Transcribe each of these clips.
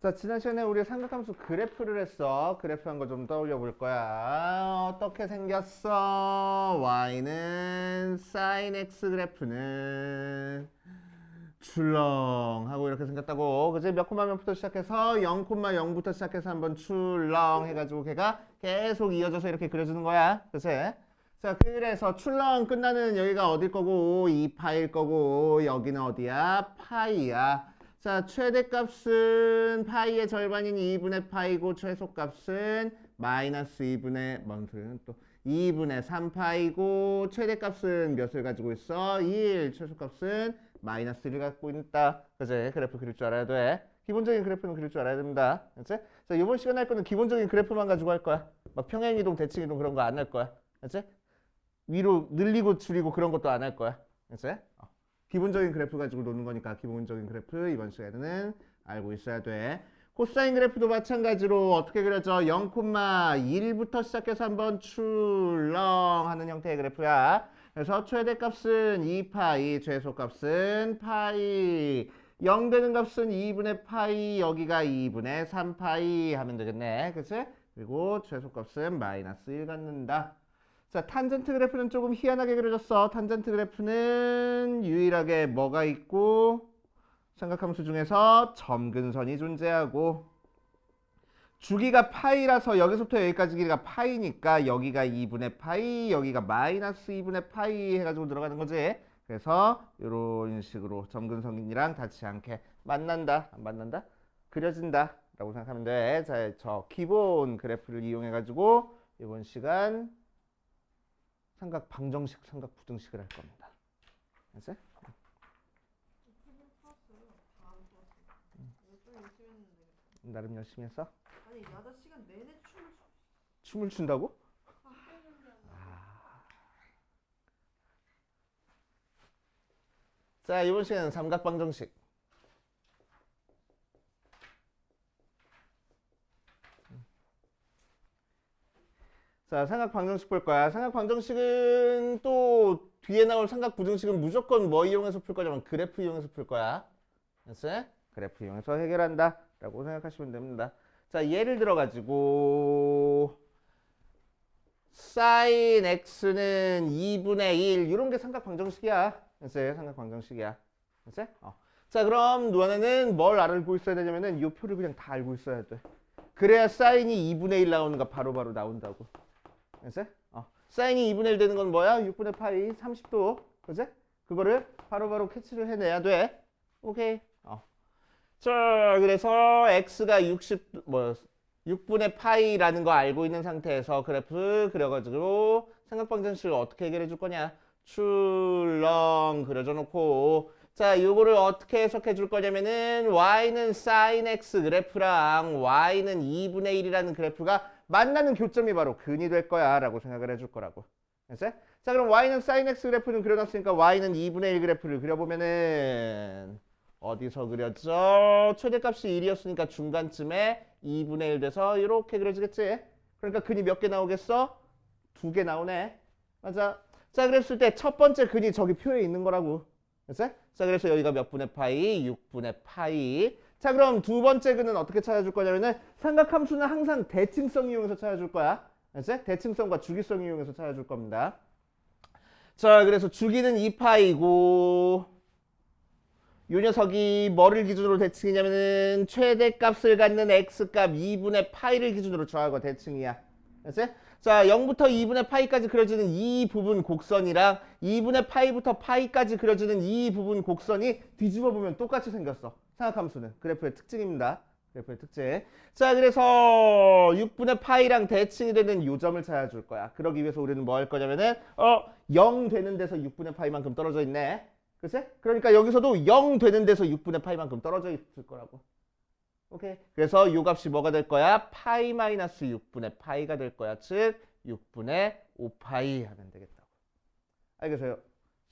자, 지난 시간에 우리 삼각함수 그래프를 했어. 그래프 한 거 좀 떠올려 볼 거야. 어떻게 생겼어? y는 sin x 그래프는 출렁 하고 이렇게 생겼다고. 그지? 몇 콤마 몇부터 시작해서 0,0부터 시작해서 한번 출렁 해가지고 걔가 계속 이어져서 이렇게 그려주는 거야. 그치? 자, 그래서 출렁 끝나는 여기가 어딜 거고 2파일 거고 여기는 어디야? 파이야. 자, 최대값은 파이의 절반인 2분의 파이고 최소값은 마이너스 2분의 뭔 소리는 또 2분의 3파이고 최대값은 몇을 가지고 있어? 1. 최소값은 마이너스 1을 갖고 있다. 그치? 그래프 그릴 줄 알아야 돼. 기본적인 그래프는 그릴 줄 알아야 됩니다. 그치? 자, 이번 시간 할 거는 기본적인 그래프만 가지고 할 거야. 막 평행이동, 대칭이동 그런 거 안 할 거야. 그치? 위로 늘리고 줄이고 그런 것도 안 할 거야. 그치? 기본적인 그래프 가지고 노는 거니까 기본적인 그래프 이번 시간에는 알고 있어야 돼. 코사인 그래프도 마찬가지로 어떻게 그려져? 0,1부터 시작해서 한번 출렁하는 형태의 그래프야. 그래서 최대값은 2파이, 최소값은 파이. 0 되는 값은 2분의 파이, 여기가 2분의 3파이 하면 되겠네. 그치? 그리고 최소값은 마이너스 1 갖는다. 자, 탄젠트 그래프는 조금 희한하게 그려졌어. 탄젠트 그래프는 유일하게 뭐가 있고 삼각함수 중에서 점근선이 존재하고 주기가 파이라서 여기서부터 여기까지 길이가 파이니까 여기가 2분의 파이, 여기가 마이너스 2분의 파이 해가지고 들어가는 거지. 그래서 이런 식으로 점근선이랑 닿지 않게 만난다, 안 만난다? 그려진다 라고 생각하면 돼. 자, 저 기본 그래프를 이용해가지고 이번 시간 삼각 방정식, 삼각 부등식을 할 겁니다. 알았어? 나름 열심히 했어? 아니 야자 시간 내내 춤을 춘다고? 자, 이번 시간은 삼각 방정식. 자, 삼각 방정식 볼 거야. 삼각 방정식은 또 뒤에 나올 삼각 부등식은 무조건 뭐 이용해서 풀 거냐면 그래프 이용해서 풀 거야. 알았어? 그래프 이용해서 해결한다 라고 생각하시면 됩니다. 자, 예를 들어 가지고 sin x는 2분의 1 이런 게 삼각 방정식이야. 알았어? 삼각 방정식이야. 알았어? 자, 그럼 너네는 뭘 알고 있어야 되냐면은 이 표를 그냥 다 알고 있어야 돼. 그래야 사인이 2분의 1 나오는 거 바로바로 나온다고. 알았어? 사인이 2분의 1 되는 건 뭐야? 6분의 파이 30도. 그지? 그거를 바로바로 캐치를 해내야 돼. 오케이. 자, 그래서 x가 6분의 파이라는 거 알고 있는 상태에서 그래프 그려가지고 삼각방정식을 어떻게 해결해 줄 거냐? 출렁 그려줘 놓고 자, 요거를 어떻게 해석해 줄 거냐면은 y는 sin x 그래프랑 y는 2분의 1이라는 그래프가 만나는 교점이 바로 근이 될 거야 라고 생각을 해줄 거라고. 알았어? 자, 그럼 y는 sin x 그래프는 그려놨으니까 y는 2분의 1 그래프를 그려보면은 어디서 그려져? 최대값이 1이었으니까 중간쯤에 2분의 1 돼서 이렇게 그려지겠지? 그러니까 근이 몇 개 나오겠어? 2개 나오네. 맞아. 자, 그랬을 때 첫 번째 근이 저기 표에 있는 거라고. 알았어? 자, 그래서 여기가 몇 분의 파이? 6분의 파이. 자, 그럼 두 번째 근은 어떻게 찾아줄 거냐면은 삼각함수는 항상 대칭성 이용해서 찾아줄 거야. 알았어? 대칭성과 주기성 이용해서 찾아줄 겁니다. 자, 그래서 주기는 2파이고 요 녀석이 뭐를 기준으로 대칭이냐면은 최대값을 갖는 x값 2분의 파이를 기준으로 정하고 대칭이야. 알았어? 자, 0부터 2분의 파이까지 그려지는 이 부분 곡선이랑 2분의 파이부터 파이까지 그려지는 이 부분 곡선이 뒤집어 보면 똑같이 생겼어. 삼각함수는 그래프의 특징입니다. 그래프의 특징. 자, 그래서 6분의 파이랑 대칭이 되는 요 점을 찾아줄 거야. 그러기 위해서 우리는 뭐 할 거냐면은 0 되는 데서 6분의 파이만큼 떨어져 있네. 그치? 그러니까 여기서도 0 되는 데서 6분의 파이만큼 떨어져 있을 거라고. 오케이. 그래서 요 값이 뭐가 될 거야? 파이 마이너스 6분의 파이가 될 거야. 즉 6분의 5파이 하면 되겠다고. 알겠어요?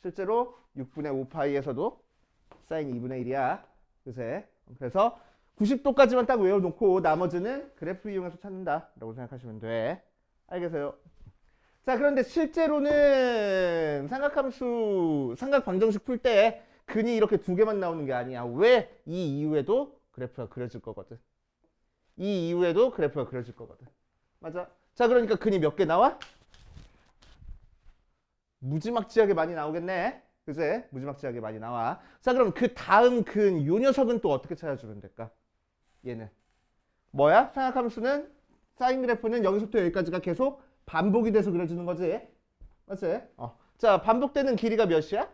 실제로 6분의 5파이에서도 사인 2분의 1이야. 그래서 90도까지만 딱 외워놓고 나머지는 그래프 이용해서 찾는다 라고 생각하시면 돼. 알겠어요? 자, 그런데 실제로는 삼각함수, 삼각방정식 풀 때 근이 이렇게 두 개만 나오는 게 아니야. 왜? 이 이후에도 그래프가 그려질 거거든. 이 이후에도 그래프가 그려질 거거든. 맞아. 자, 그러니까 근이 몇 개 나와? 무지막지하게 많이 나오겠네. 그제? 무지막지하게 많이 나와. 자, 그럼 그 다음 근, 요 녀석은 또 어떻게 찾아주면 될까? 얘는. 뭐야? 삼각함수는 사인 그래프는 여기서부터 여기까지가 계속 반복이 돼서 그려지는 거지. 맞지? 자, 반복되는 길이가 몇이야?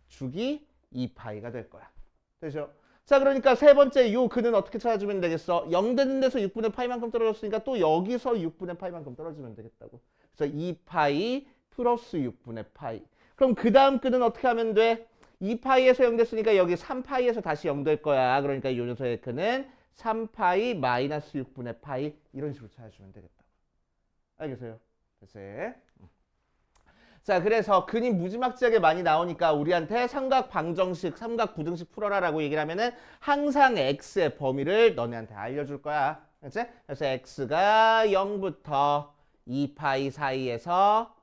주기 2파이가 될 거야. 되죠? 자, 그러니까 세 번째 요 근은 어떻게 찾아주면 되겠어? 0 되는 데서 6분의 파이만큼 떨어졌으니까 또 여기서 6분의 파이만큼 떨어지면 되겠다고. 그래서 2파이 플러스 6분의 파이. 그럼 그 다음 근은 어떻게 하면 돼? 2파이에서 0 됐으니까 여기 3파이에서 다시 0 될 거야. 그러니까 요 녀석의 근은 3파이 마이너스 6분의 파이 이런 식으로 찾아주면 되겠다. 알겠어요? 됐어요? 자, 그래서 근이 무지막지하게 많이 나오니까 우리한테 삼각 방정식, 삼각 부등식 풀어라라고 얘기를 하면은 항상 x의 범위를 너네한테 알려줄 거야. 그렇지? 그래서 x가 0부터 2파이 사이에서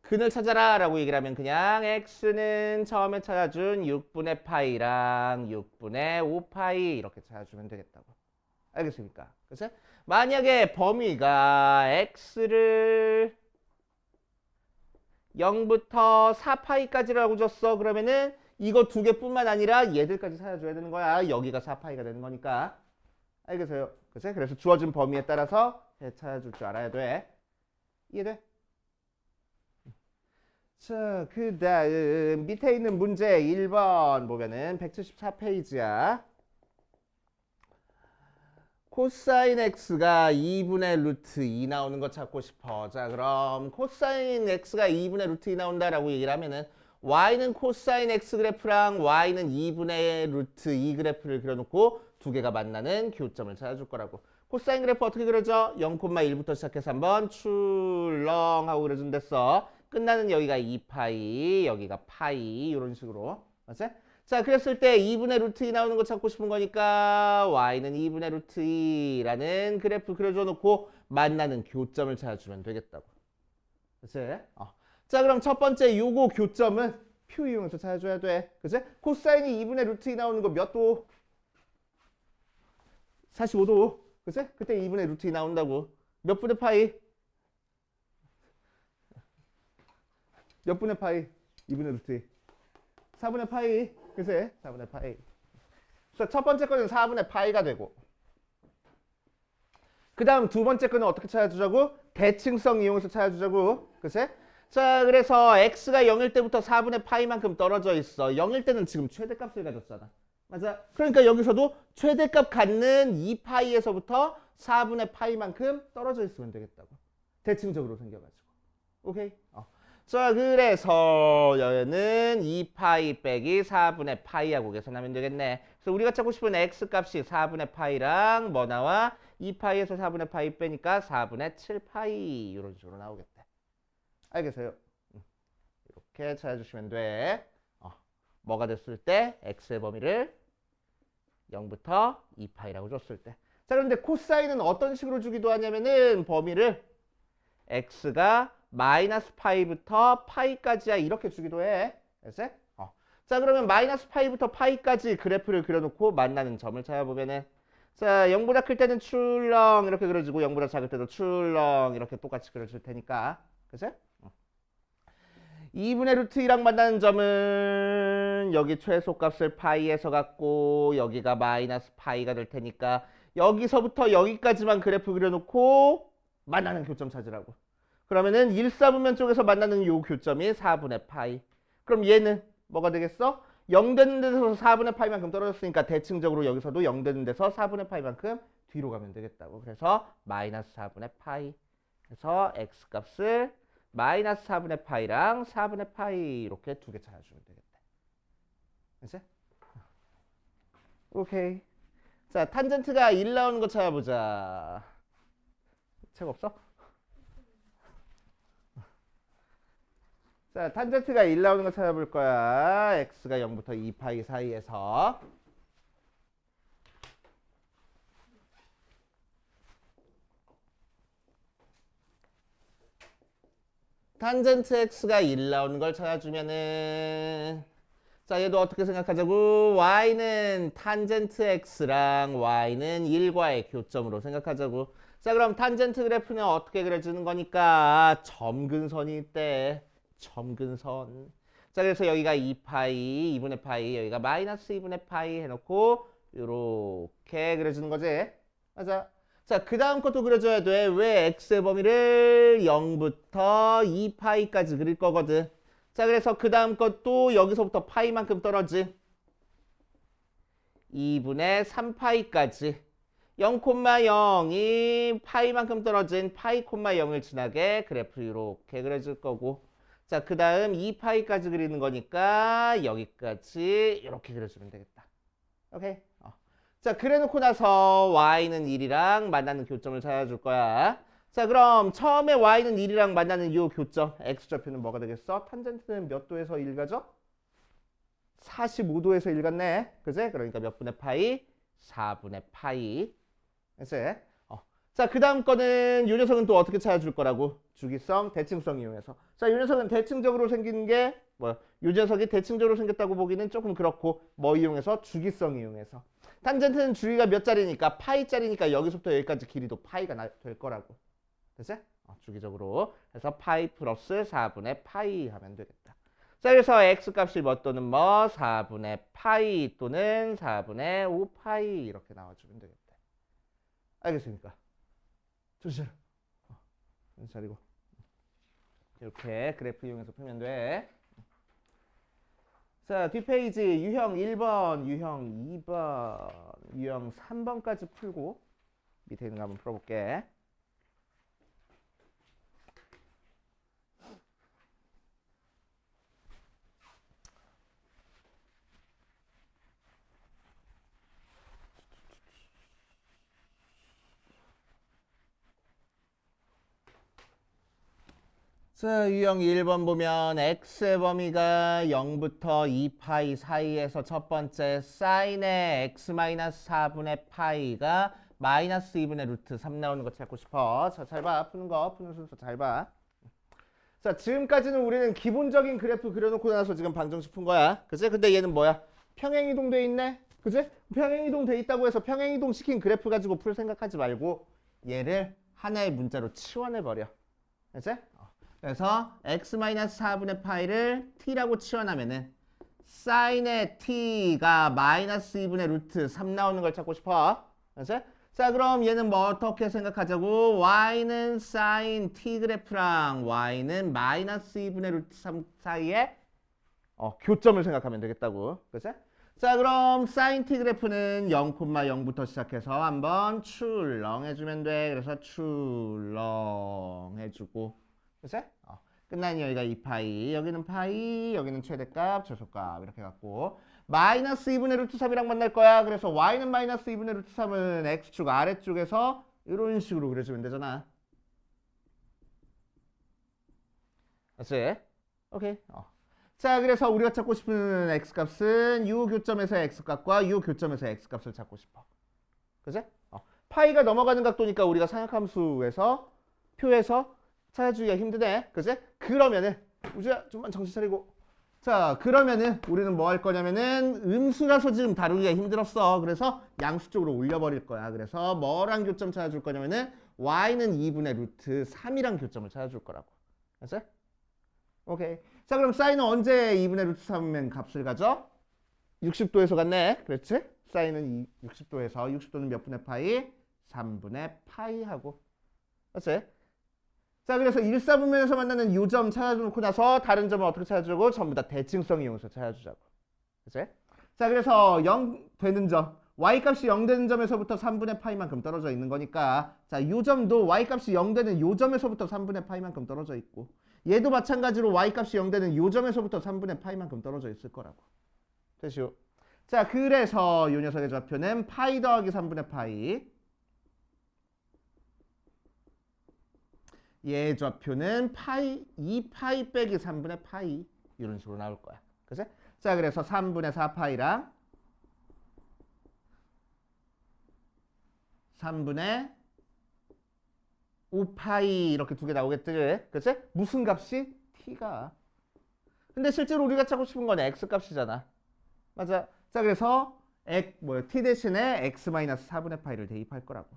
근을 찾아라 라고 얘기를 하면 그냥 x는 처음에 찾아준 6분의 파이랑 6분의 5파이 이렇게 찾아주면 되겠다고. 알겠습니까? 그치? 만약에 범위가 x를 0부터 4파이까지라고 줬어. 그러면은 이거 두 개뿐만 아니라 얘들까지 찾아줘야 되는 거야. 여기가 4파이가 되는 거니까. 알겠어요? 그치? 그래서 주어진 범위에 따라서 찾아줄 줄 알아야 돼. 이해돼? 자, 그 다음 밑에 있는 문제 1번 보면은 174페이지야. 코사인 x가 2분의 루트 2 나오는 거 찾고 싶어. 자, 그럼 코사인 x가 2분의 루트 2 나온다라고 얘기를 하면은 y는 코사인 x 그래프랑 y는 2분의 루트 2 그래프를 그려놓고 두 개가 만나는 교점을 찾아줄 거라고. 코사인 그래프 어떻게 그려져? 0,1부터 시작해서 한번 출렁하고 그려준댔어. 끝나는 여기가 2파이, 여기가 파이 이런 식으로. 맞지? 자, 그랬을 때 2분의 루트 2 나오는 거 찾고 싶은 거니까 y는 2분의 루트 2라는 그래프 그려줘 놓고 만나는 교점을 찾아주면 되겠다고. 그치? 자, 그럼 첫 번째 요거 교점은 표 이용해서 찾아줘야 돼. 그치? 코사인이 2분의 루트 2 나오는 거 몇 도? 45도. 그치? 그때 2분의 루트 2 나온다고. 몇 분의 파이? 몇 분의 파이? 2분의 루트 2. 4분의 파이. 그치? 4분의 파이. 그래서 첫 번째 거는 4분의 파이가 되고 그 다음 두 번째 거는 어떻게 찾아주자고? 대칭성 이용해서 찾아주자고. 그치? 자, 그래서 x가 0일 때부터 4분의 파이만큼 떨어져 있어. 0일 때는 지금 최대값을 가졌잖아. 맞아? 그러니까 여기서도 최대값 갖는 2파이에서부터 4분의 파이만큼 떨어져 있으면 되겠다고. 대칭적으로 생겨가지고. 오케이? 자, 그래서 여기는 2파이 빼기 4분의 파이하고 계산하면 되겠네. 그래서 우리가 찾고 싶은 x 값이 4분의 파이랑 뭐 나와? 2파이에서 4분의 파이 빼니까 4분의 7파이 이런 식으로 나오겠대. 알겠어요? 이렇게 찾아주시면 돼. 뭐가 됐을 때 x의 범위를 0부터 2파이라고 줬을 때. 자, 그런데 코사인은 어떤 식으로 주기도 하냐면은 범위를 x가 마이너스 파이부터 파이까지야 이렇게 주기도 해. 알았어? 자, 그러면 마이너스 파이부터 파이까지 그래프를 그려놓고 만나는 점을 찾아보면은 자, 0보다 클 때는 출렁 이렇게 그려지고 0보다 작을 때도 출렁 이렇게 똑같이 그려줄 테니까. 그치? 2분의 루트 2랑 만나는 점은 여기 최소값을 파이에서 갖고 여기가 마이너스 파이가 될 테니까 여기서부터 여기까지만 그래프 그려놓고 만나는 교점 찾으라고. 그러면은 1, 4분면 쪽에서 만나는 요 교점이 4분의 파이. 그럼 얘는 뭐가 되겠어? 0 되는 데서 4분의 파이만큼 떨어졌으니까 대칭적으로 여기서도 0 되는 데서 4분의 파이만큼 뒤로 가면 되겠다고. 그래서 마이너스 4분의 파이. 그래서 x 값을 마이너스 4분의 파이랑 4분의 파이 이렇게 두 개 찾아주면 되겠다. 그치? 오케이. 자, 탄젠트가 1 나오는 거 찾아보자. 책 없어? 자, 탄젠트가 1 나오는 거 찾아볼 거야. x가 0부터 2파이 사이에서. 탄젠트 x가 1 나오는 걸 찾아주면은 자, 얘도 어떻게 생각하자고? y는 탄젠트 x랑 y는 1과의 교점으로 생각하자고. 자, 그럼 탄젠트 그래프는 어떻게 그려주는 거니까 점근선이 있대. 점근선. 자, 그래서 여기가 2파이, 2분의 파이, 여기가 마이너스 2분의 파이 해놓고 요렇게 그려주는 거지. 맞아. 자, 그 다음 것도 그려줘야 돼. 왜 x의 범위를 0부터 2파이까지 그릴 거거든. 자, 그래서 그 다음 것도 여기서부터 파이만큼 떨어지. 2분의 3파이까지. 0,0이 파이만큼 떨어진 파이, 0을 지나게 그래프 이렇게 그려줄 거고. 자, 그 다음 2파이까지 그리는 거니까 여기까지 이렇게 그려주면 되겠다. 오케이? 자, 그래놓고 나서 y는 1이랑 만나는 교점을 찾아줄 거야. 자, 그럼 처음에 y는 1이랑 만나는 이 교점 x좌표는 뭐가 되겠어? 탄젠트는 몇 도에서 1 가죠? 45도에서 1 갔네. 그지? 그러니까 몇 분의 파이? 4분의 파이. 그치? 자, 그 다음 거는 이 녀석은 또 어떻게 찾아줄 거라고? 주기성, 대칭성 이용해서. 자, 이 녀석은 대칭적으로 생기는 게 뭐야? 이 녀석이 대칭적으로 생겼다고 보기는 조금 그렇고 뭐 이용해서? 주기성 이용해서. 탄젠트는 주기가 몇 짜리니까 파이짜리니까 여기서부터 여기까지 길이도 파이가 될 거라고. 그치? 주기적으로. 그래서 파이 플러스 4분의 파이 하면 되겠다. 자, 그래서 x값이 뭐 또는 뭐 4분의 파이 또는 4분의 5파이 이렇게 나와주면 되겠다. 알겠습니까? 정신 차려. 정신 차리고. 이렇게 그래프 이용해서 풀면 돼. 자, 뒷페이지 유형 1번, 유형 2번, 유형 3번까지 풀고 밑에 있는 거 한번 풀어볼게. 자, 유형 1번 보면 x의 범위가 0부터 2파이 사이에서 첫 번째 사인의 x-4분의 파이가 마이너스 2분의 루트 3 나오는 거 찾고 싶어. 자, 잘 봐. 푸는 거, 푸는 순서 잘 봐. 자, 지금까지는 우리는 기본적인 그래프 그려놓고 나서 지금 방정식 푼 거야. 그치? 근데 얘는 뭐야? 평행이동 돼 있네? 그치? 평행이동 돼 있다고 해서 평행이동 시킨 그래프 가지고 풀 생각하지 말고 얘를 하나의 문자로 치환해버려. 그치? 그래서 x-4분의 파이를 t라고 치환하면은 사인의 t가 마이너스 2분의 루트 3 나오는 걸 찾고 싶어. 그치? 자, 그럼 얘는 뭐 어떻게 생각하자고? y는 사인 t 그래프랑 y는 마이너스 2분의 루트 3 사이에 교점을 생각하면 되겠다고. 그치? 자, 그럼 사인 t 그래프는 0,0부터 시작해서 한번 출렁해주면 돼. 그래서 출렁해주고. 그치? 끝나니 여기가 2파이, 여기는 파이, 여기는 최대값, 최소값 이렇게 갖고 마이너스 2분의 루트 3이랑 만날 거야. 그래서 y는 마이너스 2분의 루트 3은 x축 아래쪽에서 이런 식으로 그려주면 되잖아. 맞지? 오케이. 자, 그래서 우리가 찾고 싶은 x값은 이 교점에서의 x값과 이 교점에서의 x값을 찾고 싶어. 그치? 파이가 넘어가는 각도니까 우리가 상역함수에서 표에서 찾아주기가 힘드네. 그치? 그러면은 우주야 좀만 정신 차리고. 자, 그러면은 우리는 뭐 할 거냐면은 음수라서 지금 다루기가 힘들었어. 그래서 양수 쪽으로 올려버릴 거야. 그래서 뭐랑 교점 찾아줄 거냐면은 y는 2분의 루트 3이랑 교점을 찾아줄 거라고. 알았어? 오케이. 자, 그럼 사인은 언제 2분의 루트 3이면 값을 가져? 60도에서 갔네. 그렇지? 사인은 60도에서 60도는 몇 분의 파이? 3분의 파이 하고. 알았어? 자, 그래서 1사분면에서 만나는 요 점 찾아놓고 나서 다른 점은 어떻게 찾아주고? 전부 다 대칭성 이용해서 찾아주자고. 그치? 자, 그래서 0 되는 점, y값이 0 되는 점에서부터 3분의 파이만큼 떨어져 있는 거니까 자, 요 점도 y값이 0 되는 요 점에서부터 3분의 파이만큼 떨어져 있고 얘도 마찬가지로 y값이 0 되는 요 점에서부터 3분의 파이만큼 떨어져 있을 거라고. 됐슈? 자, 그래서 요 녀석의 좌표는 파이 더하기 3분의 파이, 얘 좌표는 파이 2파이 빼기 3분의 파이 이런 식으로 나올 거야. 그치? 자, 그래서 3분의 4파이랑 3분의 5파이 이렇게 두 개 나오겠지? 그치? 무슨 값이? t가. 근데 실제로 우리가 찾고 싶은 건 x 값이잖아. 맞아. 자, 그래서 t 대신에 x-4분의 파이를 대입할 거라고.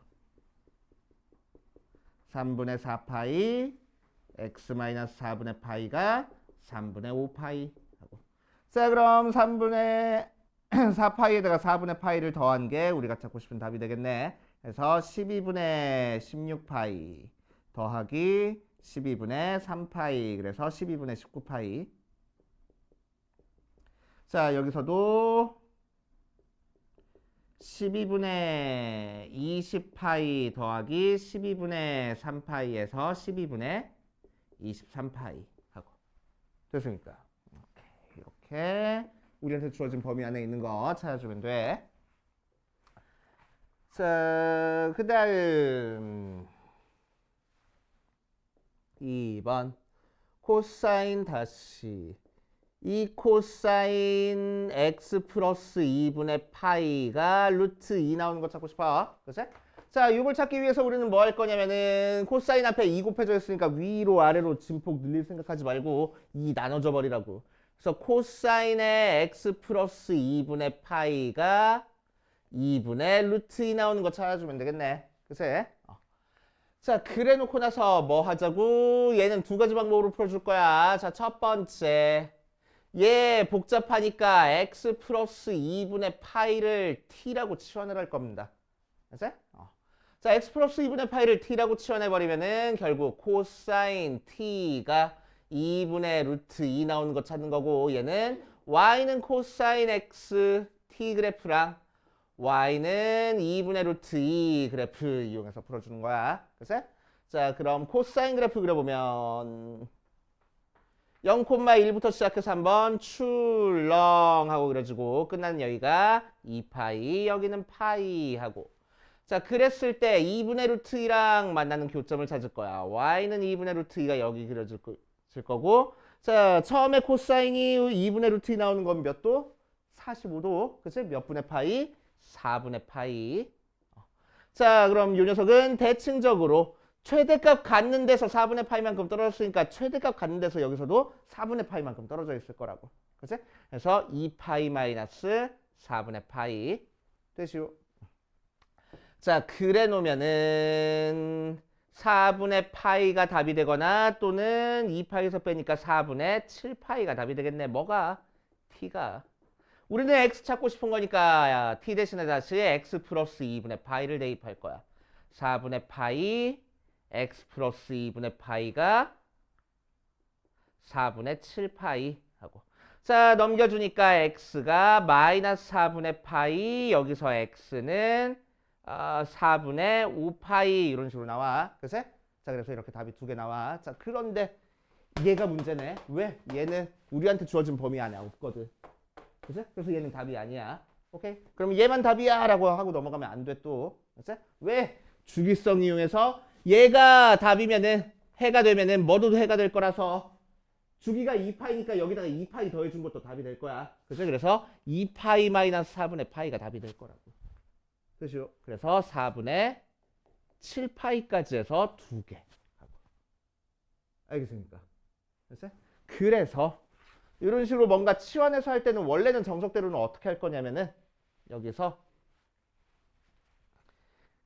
3분의 4파이 x-4분의 파이가 3분의 5파이 하고. 자, 그럼 3분의 4파이에다가 4분의 파이를 더한 게 우리가 찾고 싶은 답이 되겠네. 그래서 12분의 16파이 더하기 12분의 3파이, 그래서 12분의 19파이. 자, 여기서도 12분의 20파이 더하기 12분의 3파이에서 12분의 23파이 하고. 됐습니까? 이렇게 우리한테 주어진 범위 안에 있는 거 찾아주면 돼. 자, 그 다음 2번 코사인 다시 이 코사인 x 플러스 2분의 파이가 루트 2 나오는 거 찾고 싶어. 그치? 자, 이걸 찾기 위해서 우리는 뭐 할 거냐면은 코사인 앞에 2 곱해져 있으니까 위로 아래로 진폭 늘릴 생각하지 말고 2 나눠져 버리라고. 그래서 코사인의 x 플러스 2분의 파이가 2분의 루트 2 나오는 거 찾아주면 되겠네. 그치? 자, 그래 놓고 나서 뭐 하자고? 얘는 두 가지 방법으로 풀어줄 거야. 자, 첫 번째. 얘 복잡하니까 x 플러스 2분의 파이를 t라고 치환을 할 겁니다. 그치? 자, x 플러스 2분의 파이를 t라고 치환해버리면은 결국 코사인 t가 2분의 루트 2 나오는 거 찾는 거고, 얘는 y는 코사인 x t 그래프랑 y는 2분의 루트 2 그래프 이용해서 풀어주는 거야. 그치? 자, 그럼 코사인 그래프 그려보면 0,1부터 시작해서 한번 출렁하고 그려주고 끝나는 여기가 2파이, 여기는 파이 하고. 자, 그랬을 때 2분의 루트 2랑 만나는 교점을 찾을 거야. y는 2분의 루트 2가 여기 그려질 거고. 자, 처음에 코사인이 2분의 루트 2 나오는 건 몇 도? 45도. 그치? 몇 분의 파이? 4분의 파이. 자, 그럼 이 녀석은 대칭적으로 최대값 갖는 데서 4분의 파이만큼 떨어졌으니까 최대값 갖는 데서 여기서도 4분의 파이만큼 떨어져 있을 거라고. 그치? 그래서 2파이 마이너스 4분의 파이 되시오. 자, 그래 놓으면은 4분의 파이가 답이 되거나 또는 2파이에서 빼니까 4분의 7파이가 답이 되겠네. 뭐가? t가. 우리는 x 찾고 싶은 거니까 t 대신에 다시 x 플러스 2분의 파이를 대입할 거야. 4분의 파이 x 플러스 2분의 파이가 4분의 7파이 하고. 자, 넘겨주니까 x가 마이너스 4분의 파이, 여기서 x는 4분의 5파이 이런 식으로 나와. 그치? 자, 그래서 이렇게 답이 두 개 나와. 자, 그런데 얘가 문제네. 왜? 얘는 우리한테 주어진 범위 안에 없거든. 그치? 그래서 얘는 답이 아니야. 오케이? 그럼 얘만 답이야 라고 하고 넘어가면 안 돼 또. 그치? 왜? 주기성 이용해서 얘가 답이면은 해가 되면은 뭐도 해가 될 거라서 주기가 2파이니까 여기다가 2파이 더해준 것도 답이 될 거야. 그치? 그래서 2파이 마이너스 4분의 파이가 답이 될 거라고. 그죠? 그래서 4분의 7파이까지 해서 두 개. 알겠습니까? 그래서 이런 식으로 뭔가 치환해서 할 때는 원래는 정석대로는 어떻게 할 거냐면은 여기서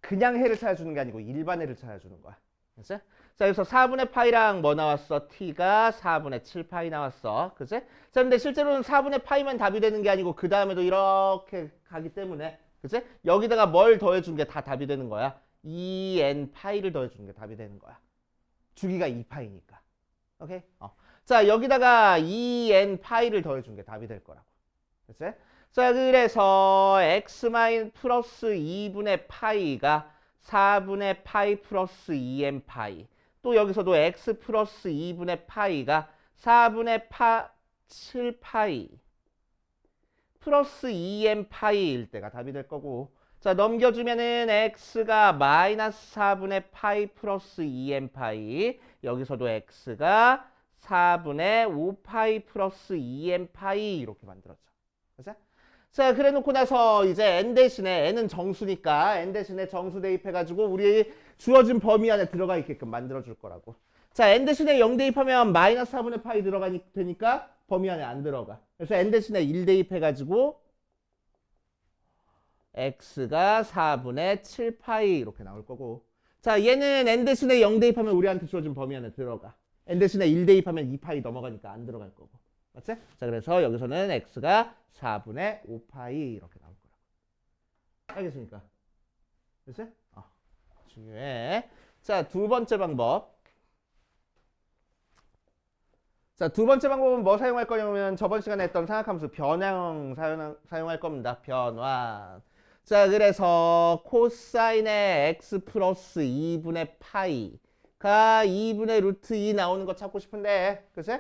그냥 해를 찾아주는 게 아니고 일반 해를 찾아주는 거야. 그치? 자, 그래서 4분의 파이랑 뭐 나왔어? t가 4분의 7파이 나왔어. 그치? 자, 근데 실제로는 4분의 파이만 답이 되는 게 아니고 그 다음에도 이렇게 가기 때문에 그치? 여기다가 뭘 더해준 게 다 답이 되는 거야. 2n 파이를 더해주는 게 답이 되는 거야. 주기가 2파이니까. 오케이? 자, 여기다가 2n 파이를 더해준 게 답이 될 거라고. 그치? 자, 그래서 x 플러스 2분의 파이가 4분의 파이 플러스 2n 파이. 또 여기서도 x 플러스 2분의 파이가 4분의 7파이. 플러스 2n 파이일 때가 답이 될 거고. 자, 넘겨주면은 x가 마이너스 4분의 파이 플러스 2n 파이. 여기서도 x가 4분의 5파이 플러스 2n 파이 이렇게 만들었죠. 그죠? 자, 그래 놓고 나서 이제 n 대신에 n은 정수니까 n 대신에 정수 대입해가지고 우리 주어진 범위 안에 들어가 있게끔 만들어줄 거라고. 자, n 대신에 0 대입하면 마이너스 4분의 파이 되니까 범위 안에 안 들어가. 그래서 n 대신에 1 대입해가지고 x가 4분의 7파이 이렇게 나올 거고. 자, 얘는 n 대신에 0 대입하면 우리한테 주어진 범위 안에 들어가. n 대신에 1 대입하면 2파이 넘어가니까 안 들어갈 거고. 맞지? 자, 그래서 여기서는 x가 4분의 5파이 이렇게 나올 거라고. 알겠습니까? 됐지? 중요해. 자, 두 번째 방법. 자, 두 번째 방법은 뭐 사용할 거냐면 저번 시간에 했던 삼각함수 변형 사용할 겁니다. 변환. 자, 그래서 코사인의 x 플러스 2분의 파이가 2분의 루트 2 나오는 거 찾고 싶은데, 그치?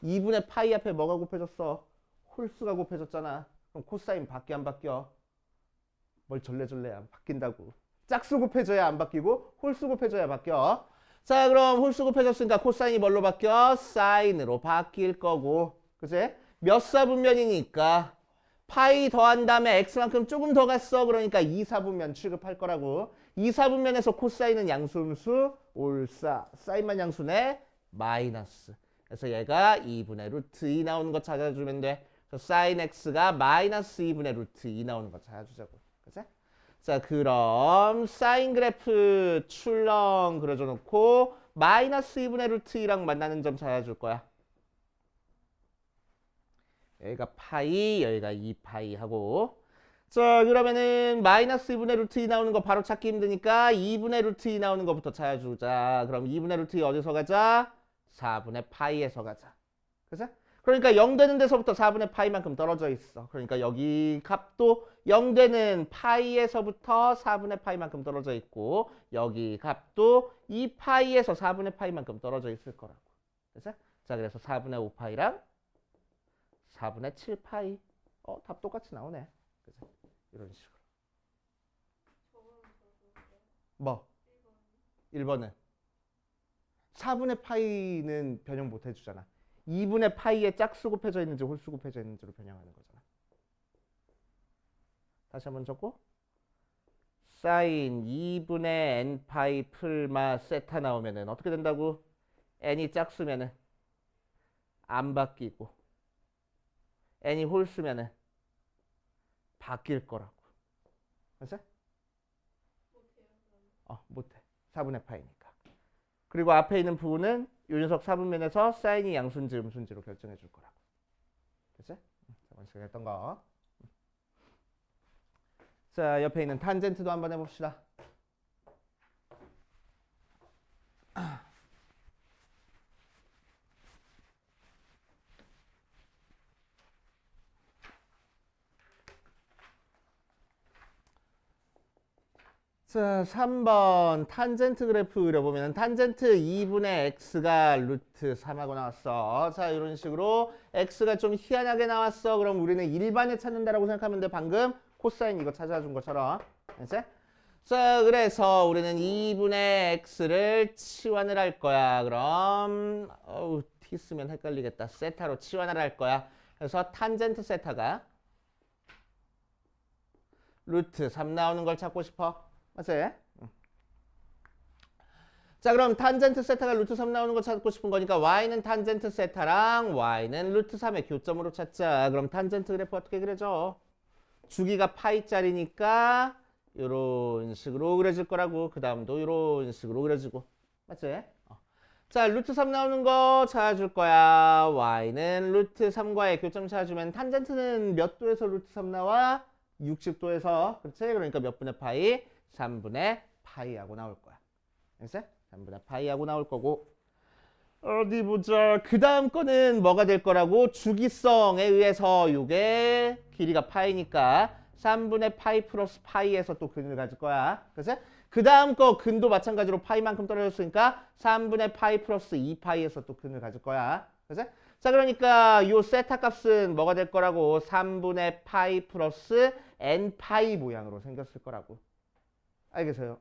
2분의 파이 앞에 뭐가 곱해졌어? 홀수가 곱해졌잖아. 그럼 코사인 바뀌어 안 바뀌어? 뭘 절레절레 안 바뀐다고. 짝수 곱해져야 안 바뀌고 홀수 곱해져야 바뀌어. 자, 그럼 홀수 곱해졌으니까 코사인이 뭘로 바뀌어? 사인으로 바뀔 거고. 그치? 몇 사분면이니까 파이 더한 다음에 x만큼 조금 더 갔어. 그러니까 2사분면 취급할 거라고. 2사분면에서 코사인은 양수음수, 올사. 사인만 양수네. 마이너스. 그래서 얘가 2분의 루트 2 나오는 거 찾아주면 돼. 그래서 사인 x가 마이너스 2분의 루트 2 나오는 거 찾아주자고. 그치? 자, 그럼 사인 그래프 출렁 그려줘 놓고 마이너스 2분의 루트 2랑 만나는 점 찾아줄 거야. 여기가 파이, 여기가 2파이 하고. 자, 그러면은 마이너스 2분의 루트 2 나오는 거 바로 찾기 힘드니까 2분의 루트 2 나오는 거부터 찾아주자. 그럼 2분의 루트 2 어디서 가자? 4분의 파이에서 가자. 그치? 그러니까 0 되는 데서부터 4분의 파이만큼 떨어져 있어. 그러니까 여기 값도 0 되는 파이에서부터 4분의 파이만큼 떨어져 있고 여기 값도 2파이에서 4분의 파이만큼 떨어져 있을 거라고. 그치? 자, 그래서 4분의 5파이랑 4분의 7파이. 답 똑같이 나오네. 그치? 이런 식으로. 뭐? 1번은 4분의 파이는 변형 못 해주잖아. 2분의 파이에 짝수 곱해져 있는지 홀수 곱해져 있는지로 변형하는 거잖아. 다시 한번 적고 사인 2분의 n 파이 풀마 세타 나오면은 어떻게 된다고? n이 짝수면은 안 바뀌고 n이 홀수면은 바뀔 거라고. 알았어? 못해. 4분의 파이니까. 그리고 앞에 있는 부분은 요 녀석 4분면에서 사인이 양수인지 음수인지로 결정해 줄 거라고. 됐지? 저번 시간에 했던 거. 자, 옆에 있는 탄젠트도 한번 해봅시다. 자, 3번 탄젠트 그래프 그려보면 탄젠트 2분의 x가 루트 3하고 나왔어. 자, 이런 식으로 x가 좀 희한하게 나왔어. 그럼 우리는 일반을 찾는다라고 생각하면 돼. 방금 코사인 이거 찾아준 것처럼. 알지? 자, 그래서 우리는 2분의 x를 치환을 할 거야. 그럼 t 쓰면 헷갈리겠다. 세타로 치환을 할 거야. 그래서 탄젠트 세타가 루트 3 나오는 걸 찾고 싶어. 맞지? 자, 그럼 탄젠트 세타가 루트 3 나오는 거 찾고 싶은 거니까 y는 탄젠트 세타랑 y는 루트 3의 교점으로 찾자. 그럼 탄젠트 그래프 어떻게 그려져? 주기가 파이짜리니까 이런 식으로 그려질 거라고. 그 다음도 이런 식으로 그려지고. 맞지? 자, 루트 3 나오는 거 찾아줄 거야. y는 루트 3과의 교점 찾아주면 탄젠트는 몇 도에서 루트 3 나와? 60도에서. 그렇지? 그러니까 몇 분의 파이? 3분의 파이하고 나올 거야. 알겠어? 3분의 파이하고 나올 거고. 어디 보자. 그 다음 거는 뭐가 될 거라고? 주기성에 의해서 이게 길이가 파이니까 3분의 파이 플러스 파이에서 또 근을 가질 거야. 그치? 그 다음 거 근도 마찬가지로 파이만큼 떨어졌으니까 3분의 파이 플러스 2파이에서 또 근을 가질 거야. 그치? 자, 그러니까 요 세타 값은 뭐가 될 거라고? 3분의 파이 플러스 n파이 모양으로 생겼을 거라고. 알겠어요?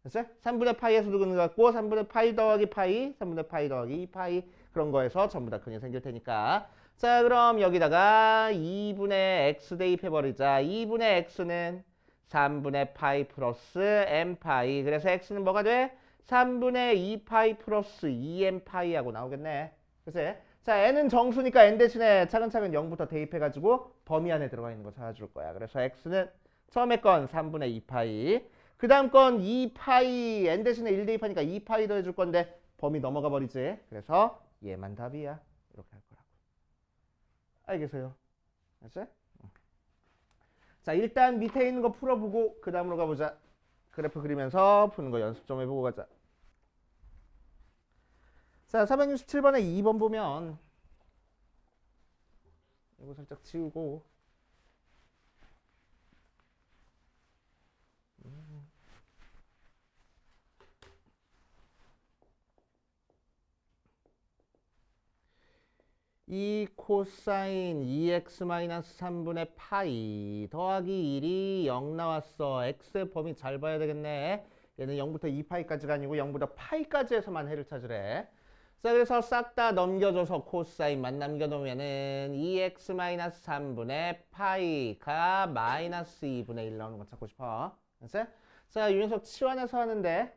됐어요? 3분의 파이에서도 근을 갖고 3분의 파이 더하기 파이, 3분의 파이 더하기 2파이 그런 거에서 전부 다 근이 생길 테니까. 자, 그럼 여기다가 2분의 x 대입해버리자. 2분의 x는 3분의 파이 플러스 n파이. 그래서 x는 뭐가 돼? 3분의 2파이 플러스 2n파이 하고 나오겠네. 그치? 자, n은 정수니까 n 대신에 차근차근 0부터 대입해가지고 범위 안에 들어가 있는 거 찾아줄 거야. 그래서 x는 처음에 건 3분의 2파이. 그 다음 건 2파이 n 대신에 1 대입하니까 2파이 더해줄 건데 범위 넘어가 버리지. 그래서 얘만 답이야. 이렇게 할 거라고. 알겠어요? 알았지? 자, 일단 밑에 있는 거 풀어보고 그 다음으로 가보자. 그래프 그리면서 푸는 거 연습 좀 해보고 가자. 자, 467번에 2번 보면 이거 살짝 지우고 이 코사인 2x-3분의 파이 더하기 1이 0 나왔어. x의 범위 잘 봐야 되겠네. 얘는 0부터 2파이까지가 아니고 0부터 파이까지 해서만 해를 찾으래. 자, 그래서 싹 다 넘겨줘서 코사인만 남겨놓으면은 2x-3분의 파이가 마이너스 2분의 1 나오는 거 찾고 싶어. 알았어? 자, 이 녀석 치환해서 하는데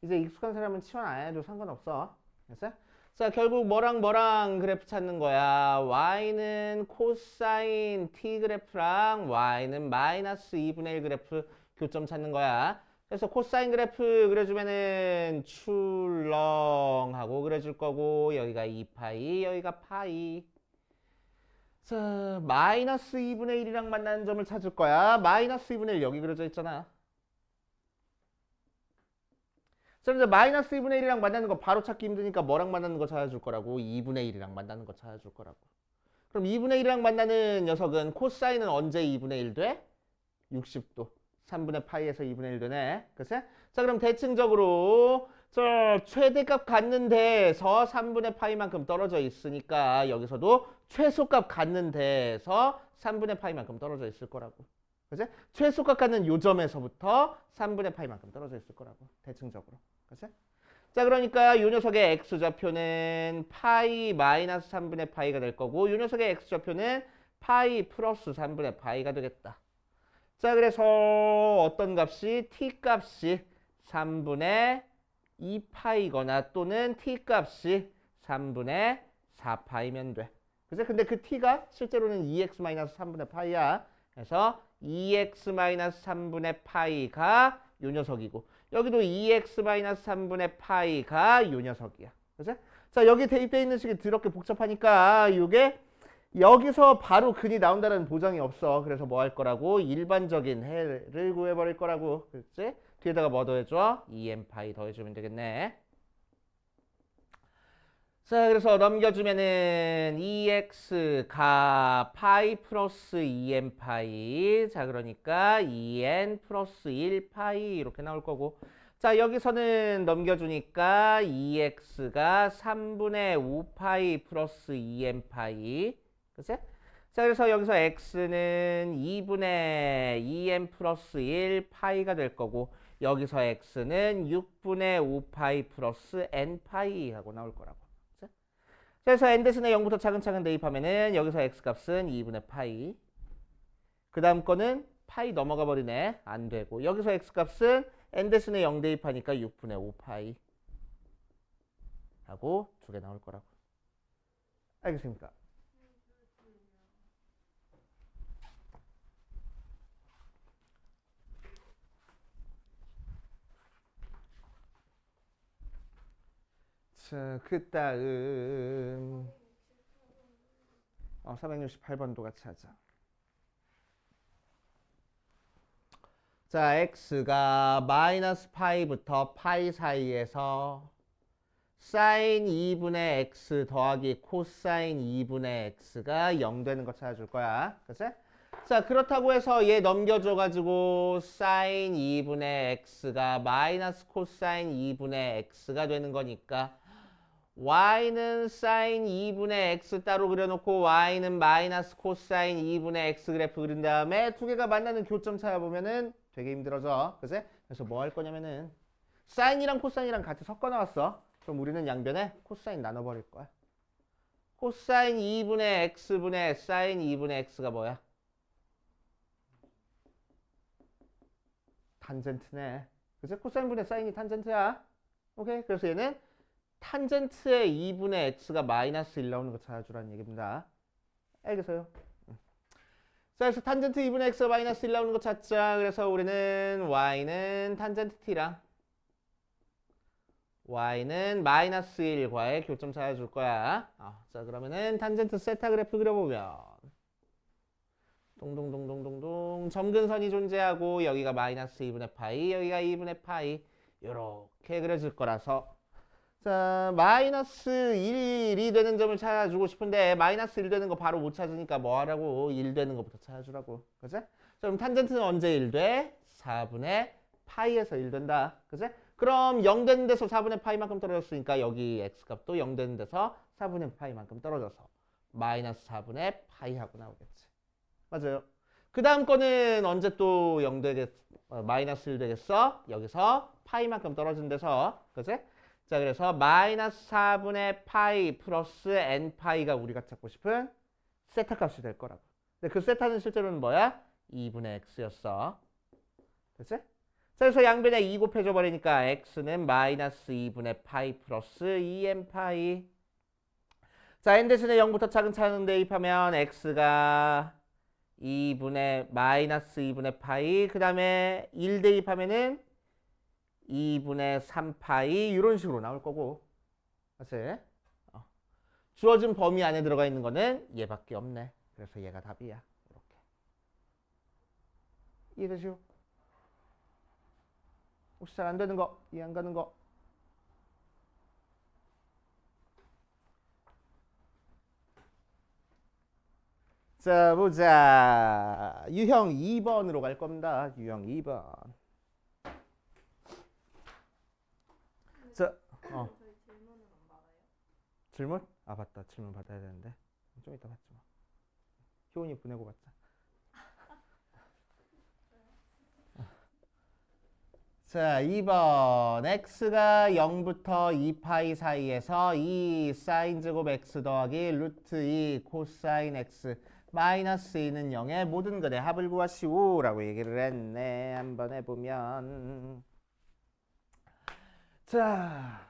이제 익숙한 사람은 치환 안 해도 상관없어. 알았어? 자, 결국 뭐랑 그래프 찾는 거야. y는 코사인 t 그래프랑 y는 마이너스 2분의 1 그래프 교점 찾는 거야. 그래서 코사인 그래프 그려주면은 출렁하고 그려줄 거고 여기가 2파이 여기가 파이. 자, 마이너스 2분의 1이랑 만나는 점을 찾을 거야. 마이너스 2분의 1 여기 그려져 있잖아. 자, 이제 마이너스 2분의 1이랑 만나는 거 바로 찾기 힘드니까 뭐랑 만나는 거 찾아줄 거라고? 2분의 1이랑 만나는 거 찾아줄 거라고. 그럼 2분의 1이랑 만나는 녀석은 코사인은 언제 2분의 1 돼? 60도. 3분의 파이에서 2분의 1 되네. 그치? 자, 그럼 대칭적으로 저 최대값 갖는 데에서 3분의 파이만큼 떨어져 있으니까 여기서도 최소값 갖는 데에서 3분의 파이만큼 떨어져 있을 거라고. 그치? 최소값 갖는 요 점에서부터 3분의 파이만큼 떨어져 있을 거라고. 대칭적으로. 그치? 자, 그러니까 요 녀석의 x좌표는 파이 마이너스 3분의 파이가 될 거고 요 녀석의 x좌표는 파이 플러스 3분의 파이가 되겠다. 자, 그래서 어떤 값이 t 값이 3분의 2파이거나 또는 t 값이 3분의 4파이면 돼. 그치? 근데 그 t가 실제로는 2x-3분의 파이야. 그래서 2x-3분의 파이가 요 녀석이고 여기도 2x-3분의 파이가 요 녀석이야. 그치? 자, 여기 대입되어 있는 식이 더럽게 복잡하니까 이게 여기서 바로 근이 나온다는 보장이 없어. 그래서 뭐 할 거라고? 일반적인 해를 구해버릴 거라고. 그렇지? 뒤에다가 뭐 더해줘? 2n파이 더해주면 되겠네. 자, 그래서 넘겨주면은 2x가 파이 플러스 2n파이. 자, 그러니까 2n 플러스 1파이 이렇게 나올 거고. 자, 여기서는 넘겨주니까 2x가 3분의 5파이 플러스 2n파이. 그치? 자, 그래서 여기서 x는 2분의 2n 플러스 1파이가 될 거고 여기서 x는 6분의 5파이 플러스 n파이 하고 나올 거라고. 그치? 그래서 n 대신에 0부터 차근차근 대입하면은 여기서 x값은 2분의 파이. 그 다음 거는 파이 넘어가 버리네. 안 되고 여기서 x값은 n 대신에 0 대입하니까 6분의 5파이 하고 두 개 나올 거라고. 알겠습니까? 자, 그 다음 468번도 같이 하자. 자, x가 마이너스 파이부터 파이 사이에서 사인 2분의 x 더하기 코사인 2분의 x가 0 되는 거 찾아줄 거야. 그치? 자, 그렇다고 해서 얘 넘겨줘가지고 사인 2분의 x가 마이너스 코사인 2분의 x가 되는 거니까 y는 사인 2분의 x 따로 그려놓고 y는 마이너스 코사인 2분의 x 그래프 그린 다음에 두 개가 만나는 교점 찾아보면은 되게 힘들어져. 그치? 그래서 뭐 할 거냐면은 사인이랑 코사인이랑 같이 섞어 나왔어. 그럼 우리는 양변에 코사인 나눠버릴 거야. 코사인 2분의 x분의 사인 2분의 x가 뭐야? 탄젠트네. 그치? 코사인분의 사인이 탄젠트야. 오케이? 그래서 얘는 탄젠트의 2분의 x가 마이너스 1 나오는 거 찾아주라는 얘기입니다. 알겠어요? 자, 그래서 탄젠트 2분의 x 마이너스 1 나오는 거 찾자. 그래서 우리는 y는 탄젠트 t랑 y는 마이너스 1과의 교점 찾아줄 거야. 자, 그러면은 탄젠트 세타 그래프 그려보면 동동동동동동 점근선이 존재하고 여기가 마이너스 2분의 파이, 여기가 2분의 파이 이렇게 그려질 거라서 자, 마이너스 1이 되는 점을 찾아주고 싶은데 마이너스 1 되는 거 바로 못 찾으니까 뭐 하라고? 1 되는 거부터 찾아주라고. 그치? 자, 그럼 탄젠트는 언제 1 돼? 4분의 파이에서 1 된다. 그치? 그럼 0 되는 데서 4분의 파이만큼 떨어졌으니까 여기 x값도 0 되는 데서 4분의 파이만큼 떨어져서 마이너스 4분의 파이하고 나오겠지. 맞아요. 그 다음 거는 언제 또 0 되겠, 마이너스 1 되겠어? 여기서 파이만큼 떨어진 데서. 그치? 자, 그래서 마이너스 4분의 파이 플러스 n 파이가 우리가 찾고 싶은 세타 값이 될 거라고. 근데 그 세타는 실제로는 뭐야? 2분의 x였어. 그치? 자, 그래서 양변에 2 곱해줘 버리니까 x는 마이너스 2분의 파이 플러스 2n 파이. 자, n 대신에 0부터 차근차근 대입하면 x가 2분의 마이너스 2분의 파이, 그 다음에 1 대입하면은 2분의 3파이 이런 식으로 나올 거고. 맞지? 주어진 범위 안에 들어가 있는 거는 얘밖에 없네. 그래서 얘가 답이야. 이렇게. 이해되죠? 혹시 잘 안 되는 거, 이해 안 가는 거? 자, 보자. 유형 2번으로 갈 겁니다. 유형 2번. 자, 저희 질문은 안 받아요? 질문? 아, 맞다. 질문 받아야 되는데. 좀 이따 받지 마. 효은이 보내고 받자. 자, 2번. x가 0부터 2파이 사이에서 2 사인 제곱 x 더하기 루트 2 코사인 x 마이너스 2는 0의 모든 것의 합을 구하시오 라고 얘기를 했네. 한번 해보면 자,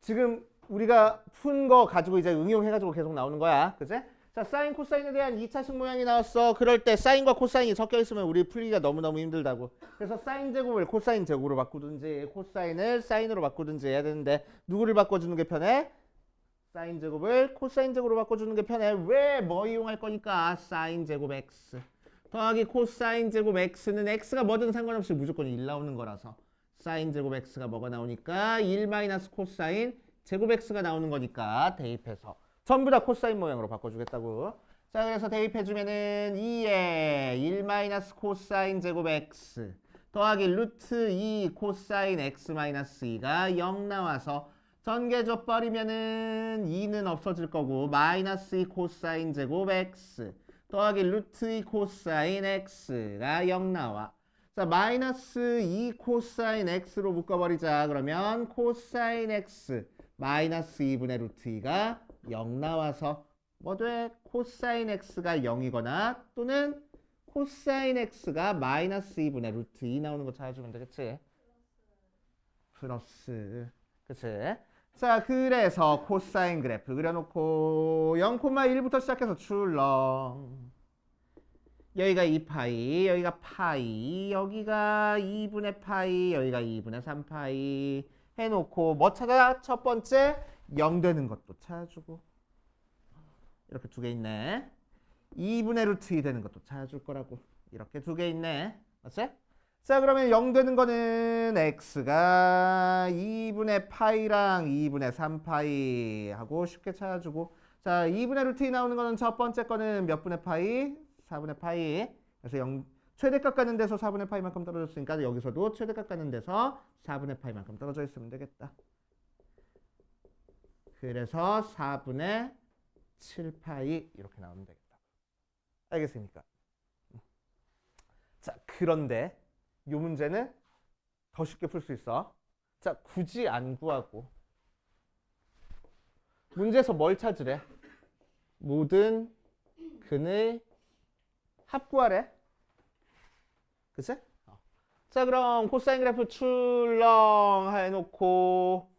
지금 우리가 푼 거 가지고 이제 응용해가지고 계속 나오는 거야. 그치? 자, 사인, 코사인에 대한 2차식 모양이 나왔어. 그럴 때 사인과 코사인이 섞여 있으면 우리 풀기가 너무너무 힘들다고. 그래서 사인 제곱을 코사인 제곱으로 바꾸든지 코사인을 사인으로 바꾸든지 해야 되는데 누구를 바꿔주는 게 편해? 사인 제곱을 코사인 제곱으로 바꿔주는 게 편해. 왜? 뭐 이용할 거니까 사인 제곱 x 더하기 코사인 제곱 x는 x가 뭐든 상관없이 무조건 1 나오는 거라서 사인 제곱 x가 뭐가 나오니까 1 마이너스 코사인 제곱 x가 나오는 거니까 대입해서 전부 다 코사인 모양으로 바꿔주겠다고. 자, 그래서 대입해주면은 2에 1 마이너스 코사인 제곱 x 더하기 루트 2 코사인 x 마이너스 2가 0 나와서 전개줘 버리면은 2는 없어질 거고 마이너스 2 코사인 제곱 x 더하기 루트 2 코사인 x가 0 나와. 자, 마이너스 2 코사인 x로 묶어버리자. 그러면 코사인 x 마이너스 2분의 루트 2가 0 나와서 뭐 돼? 코사인 x가 0이거나 또는 코사인 x가 마이너스 2분의 루트 2 나오는 거 찾아주면 되겠지? 플러스. 그치? 자, 그래서 코사인 그래프 그려놓고 0,1부터 시작해서 출렁. 여기가 2파이, 여기가 파이, 여기가 2분의 파이, 여기가 2분의 3파이 해놓고 뭐 찾아? 첫 번째 0 되는 것도 찾아주고 이렇게 두 개 있네. 2분의 루트 2 되는 것도 찾아줄 거라고. 이렇게 두 개 있네. 맞지? 자, 그러면 0 되는 거는 x가 2분의 파이랑 2분의 3파이 하고 쉽게 찾아주고 자, 2분의 루트 2 나오는 거는 첫 번째 거는 몇 분의 파이? 4분의 파이. 그래서 0, 최대값 가는 데서 4분의 파이만큼 떨어졌으니까 여기서도 최대값 가는 데서 4분의 파이만큼 떨어져 있으면 되겠다. 그래서 4분의 7파이 이렇게 나오면 되겠다. 알겠습니까? 자, 그런데 이 문제는 더 쉽게 풀 수 있어. 자, 굳이 안 구하고 문제에서 뭘 찾으래? 모든 근의 합 구하래. 그치? 자, 그럼 코사인 그래프 출렁 해놓고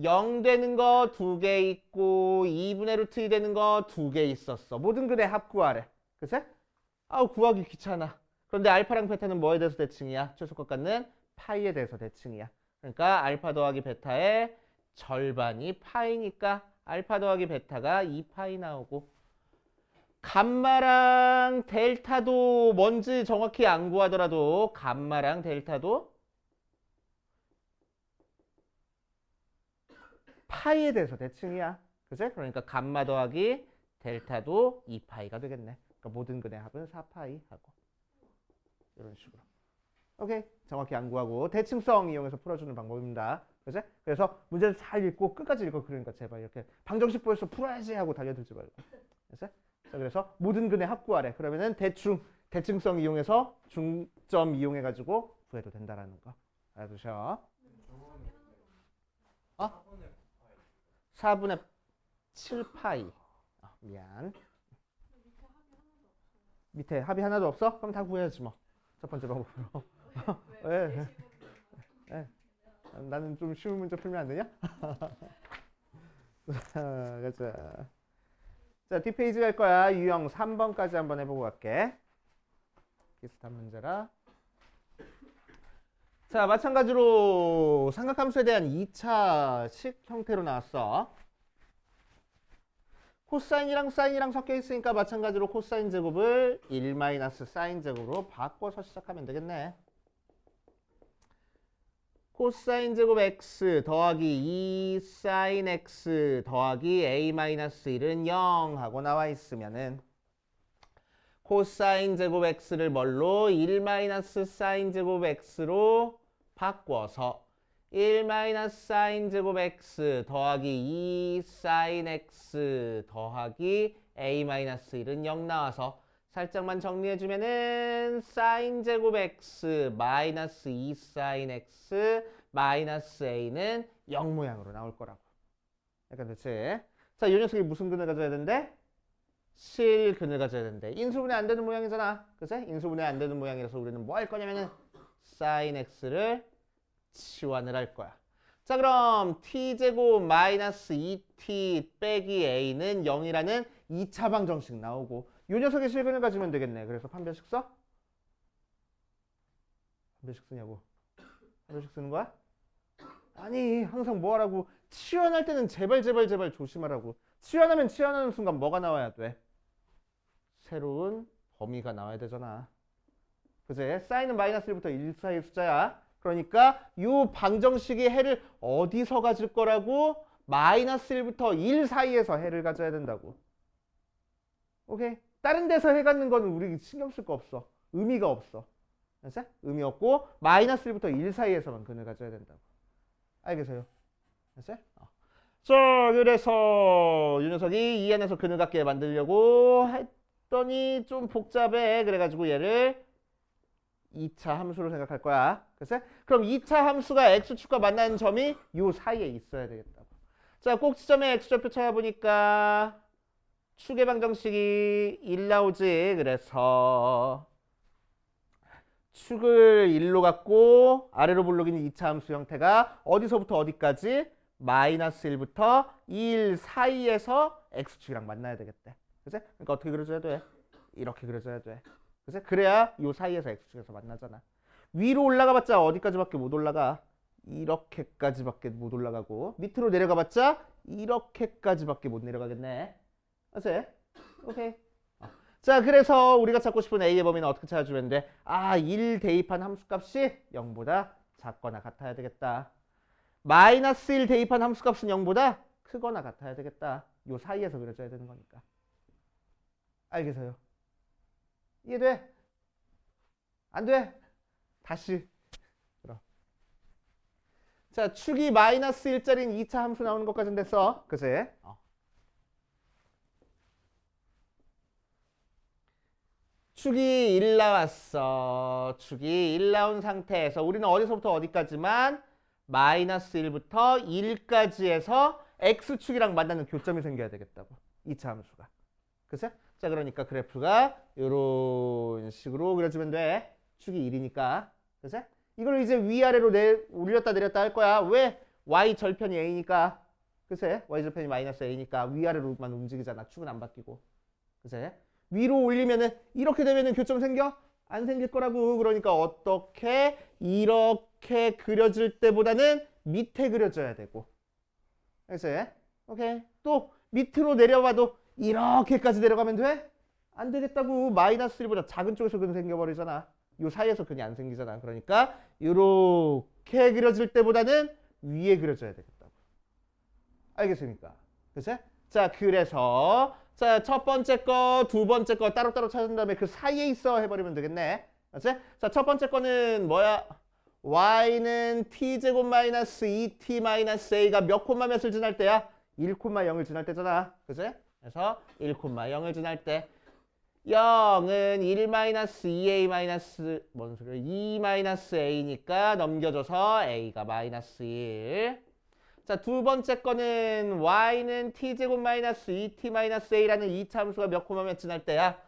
0 되는 거 2개 있고 2분의 루트 2 되는 거 2개 있었어. 모든 근의 합 구하래. 그치? 아우 구하기 귀찮아. 그런데 알파랑 베타는 뭐에 대해서 대칭이야? 최소값 갖는 파이에 대해서 대칭이야. 그러니까 알파 더하기 베타의 절반이 파이니까 알파 더하기 베타가 2파이 나오고 감마랑 델타도 뭔지 정확히 안 구하더라도 감마랑 델타도 파이에 대해서 대칭이야. 그치? 그러니까 감마 더하기 델타도 2파이가 되겠네. 그러니까 모든 근의 합은 4파이 하고 이런 식으로. 오케이. 정확히 안 구하고 대칭성 이용해서 풀어주는 방법입니다. 그치? 그래서 문제를 잘 읽고 끝까지 읽어. 그러니까 제발 이렇게 방정식 보여서 풀어야지 하고 달려들지 말고. 그치? 자, 그래서 모든 근의 합 구하래. 그러면은 대칭성 이용해서 중점 이용해가지고 구해도 된다라는 거 알아두셔. 어? 4분의 7파이. 미안. 밑에 합이 하나도 없어? 그럼 다 구해야지 뭐. 첫 번째 방법으로. 왜? 왜? 나는 좀 쉬운 문제 풀면 안 되냐? 가자. 자, 뒷페이지 갈 거야. 유형 3번까지 한번 해보고 갈게. 비슷한 문제라. 자, 마찬가지로 삼각함수에 대한 2차식 형태로 나왔어. 코사인이랑 사인이랑 섞여 있으니까 마찬가지로 코사인 제곱을 1 사인 제곱으로 바꿔서 시작하면 되겠네. 코사인 제곱 x 더하기 2 사인 x 더하기 a-1은 0 하고 나와 있으면은 코사인 제곱 x를 뭘로 1 사인 제곱 x로 바꿔서 1 사인 제곱 x 더하기 2 사인 x 더하기 a-1은 0 나와서 살짝만 정리해주면은 사인 제곱 x 마이너스 2 사인 x 마이너스 a는 0 모양으로 나올 거라고. 약간 됐지? 자, 이 녀석이 무슨 근을 가져야 된대? 실근을 가져야 된대. 인수분해 안 되는 모양이잖아. 그치? 인수분해 안 되는 모양이라서 우리는 뭐 할 거냐면은 사인 x를 치환을 할 거야. 자, 그럼 t제곱 마이너스 2t 빼기 a는 0이라는 2차 방정식 나오고 이 녀석의 실근을 가지면 되겠네. 그래서 판별식 써? 판별식 쓰냐고. 판별식 쓰는 거야? 아니, 항상 뭐 하라고. 치환할 때는 제발 조심하라고. 치환하면 치환하는 순간 뭐가 나와야 돼? 새로운 범위가 나와야 되잖아. 그치? 사인은 마이너스 1부터 1 사이의 숫자야. 그러니까 이 방정식이 해를 어디서 가질 거라고? 마이너스 1부터 1 사이에서 해를 가져야 된다고. 오케이? 다른 데서 해 갖는 거는 우리 신경 쓸 거 없어. 의미가 없어. 알았어? 의미 없고 마이너스 1부터 1 사이에서만 근을 가져야 된다고. 알겠어요? 알았어? 자, 그래서 이 녀석이 이 안에서 근을 갖게 만들려고 했더니 좀 복잡해. 그래가지고 얘를 2차 함수로 생각할 거야. 그치? 그럼 2차 함수가 x축과 만나는 점이 요 사이에 있어야 되겠다고. 자, 꼭지점에 x좌표 찾아보니까 축의 방정식이 1 나오지. 그래서 축을 1로 갖고 아래로 불러기는 2차 함수 형태가 어디서부터 어디까지? 마이너스 1부터 1 사이에서 x축이랑 만나야 되겠대. 그치? 그러니까 어떻게 그려줘야 돼? 이렇게 그려줘야 돼. 그치? 그래야 요 사이에서 x축에서 만나잖아. 위로 올라가봤자 어디까지밖에 못 올라가? 이렇게까지밖에 못 올라가고 밑으로 내려가봤자 이렇게까지밖에 못 내려가겠네. 그치? 오케이. 자, 그래서 우리가 찾고 싶은 a의 범위는 어떻게 찾아주면 돼? 아, 1 대입한 함수값이 0보다 작거나 같아야 되겠다. 마이너스 1 대입한 함수값은 0보다 크거나 같아야 되겠다. 요 사이에서 그려줘야 되는 거니까. 알겠어요? 이해돼? 안 돼? 다시 들어. 자, 축이 마이너스 1짜리인 2차 함수 나오는 것까지는 됐어. 그치? 축이 1 나왔어. 축이 1 나온 상태에서 우리는 어디서부터 어디까지만 마이너스 1부터 1까지 해서 x축이랑 만나는 교점이 생겨야 되겠다고. 2차 함수가. 그치? 자, 그러니까 그래프가 이런 식으로 그려주면 돼. 축이 1이니까. 그치? 이걸 이제 위아래로 올렸다 내렸다 할 거야. 왜? y 절편이 a니까. 그치? y 절편이 마이너스 a니까 위아래로만 움직이잖아. 축은 안 바뀌고. 그치? 위로 올리면은 이렇게 되면은 교점 생겨? 안 생길 거라고. 그러니까 어떻게 이렇게 그려질 때보다는 밑에 그려져야 되고. 그래서 오케이. 또 밑으로 내려봐도 이렇게까지 내려가면 돼? 안 되겠다고. 마이너스 1보다 작은 쪽에서 근이 생겨버리잖아. 요 사이에서 근이 안 생기잖아. 그러니까 이렇게 그려질 때보다는 위에 그려져야 되겠다고. 알겠습니까? 그치? 자, 그래서 자, 첫 번째 거, 두 번째 거 따로따로 찾은 다음에 그 사이에 있어 해버리면 되겠네. 그치? 자, 첫 번째 거는 뭐야? y는 t제곱 마이너스 2t 마이너스 a가 몇 콤마 몇을 지날 때야? 1,0을 지날 때잖아. 그치? 그래서 1,0을 지날 때 0은 1 마이너스 2a 마이너스 뭔 소리야? 2 마이너스 a니까 넘겨줘서 a가 마이너스 1. 자, 두 번째 거는 y는 t제곱 마이너스 2t 마이너스 a라는 이 참수가 몇 콤마 몇 지날 때야?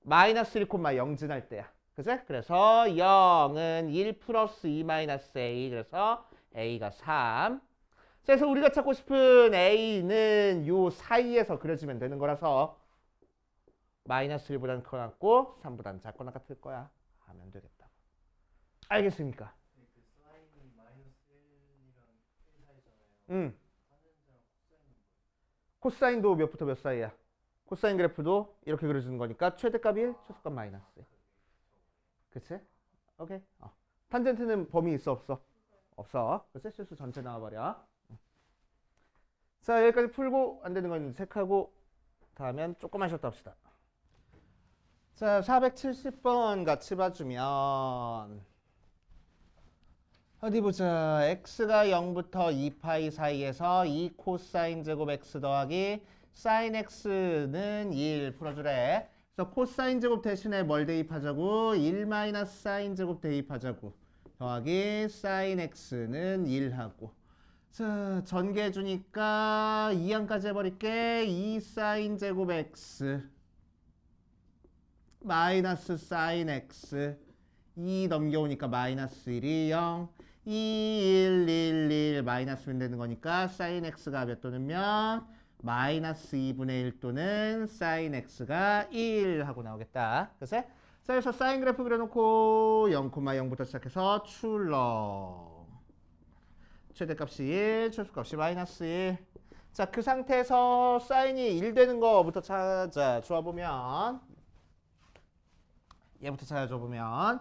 마이너스 1,0 지날 때야. 그치? 그래서 0은 1 플러스 2 마이너스 a. 그래서 a가 3. 그래서 우리가 찾고 싶은 a는 요 사이에서 그려지면 되는 거라서 마이너스 1보다는 커갖고 3보다는 작거나 같을 거야. 하면 되겠다. 알겠습니까? 코사인도 몇부터 몇 사이야? 코사인 그래프도 이렇게 그려주는 거니까 최대값 1, 최소값 마이너스 1. 그치? 오케이. 탄젠트는 범위 있어 없어? 없어. 그치? 실수 전체 나와버려. 자, 여기까지 풀고 안 되는 건 체크하고 다음엔 조금만 쉬었다 합시다. 자, 470번 같이 봐주면 어디 보자. x가 0부터 2파이 사이에서 2 코사인 제곱 x 더하기 사인 x는 1 풀어주래. 그래서 코사인 제곱 대신에 뭘 대입하자고? 1 마이너스 사인 제곱 대입하자고. 더하기 사인 x는 1 하고. 자, 전개해 주니까 2항까지 해버릴게. 2 사인 제곱 x 마이너스 사인 x 2 넘겨오니까 마이너스 1이 0 2, 1, 1, 1 마이너스면 되는 거니까 사인 x가 몇 또는 몇? 마이너스 2분의 1 또는 사인 x가 1 하고 나오겠다. 그치? 자, 그래서 사인 그래프 그려놓고 0,0부터 시작해서 출렁 최대값이 1, 최소값이 마이너스 1. 자, 그 상태에서 사인이 1 되는 거부터 찾아 주어보면 얘부터 찾아줘보면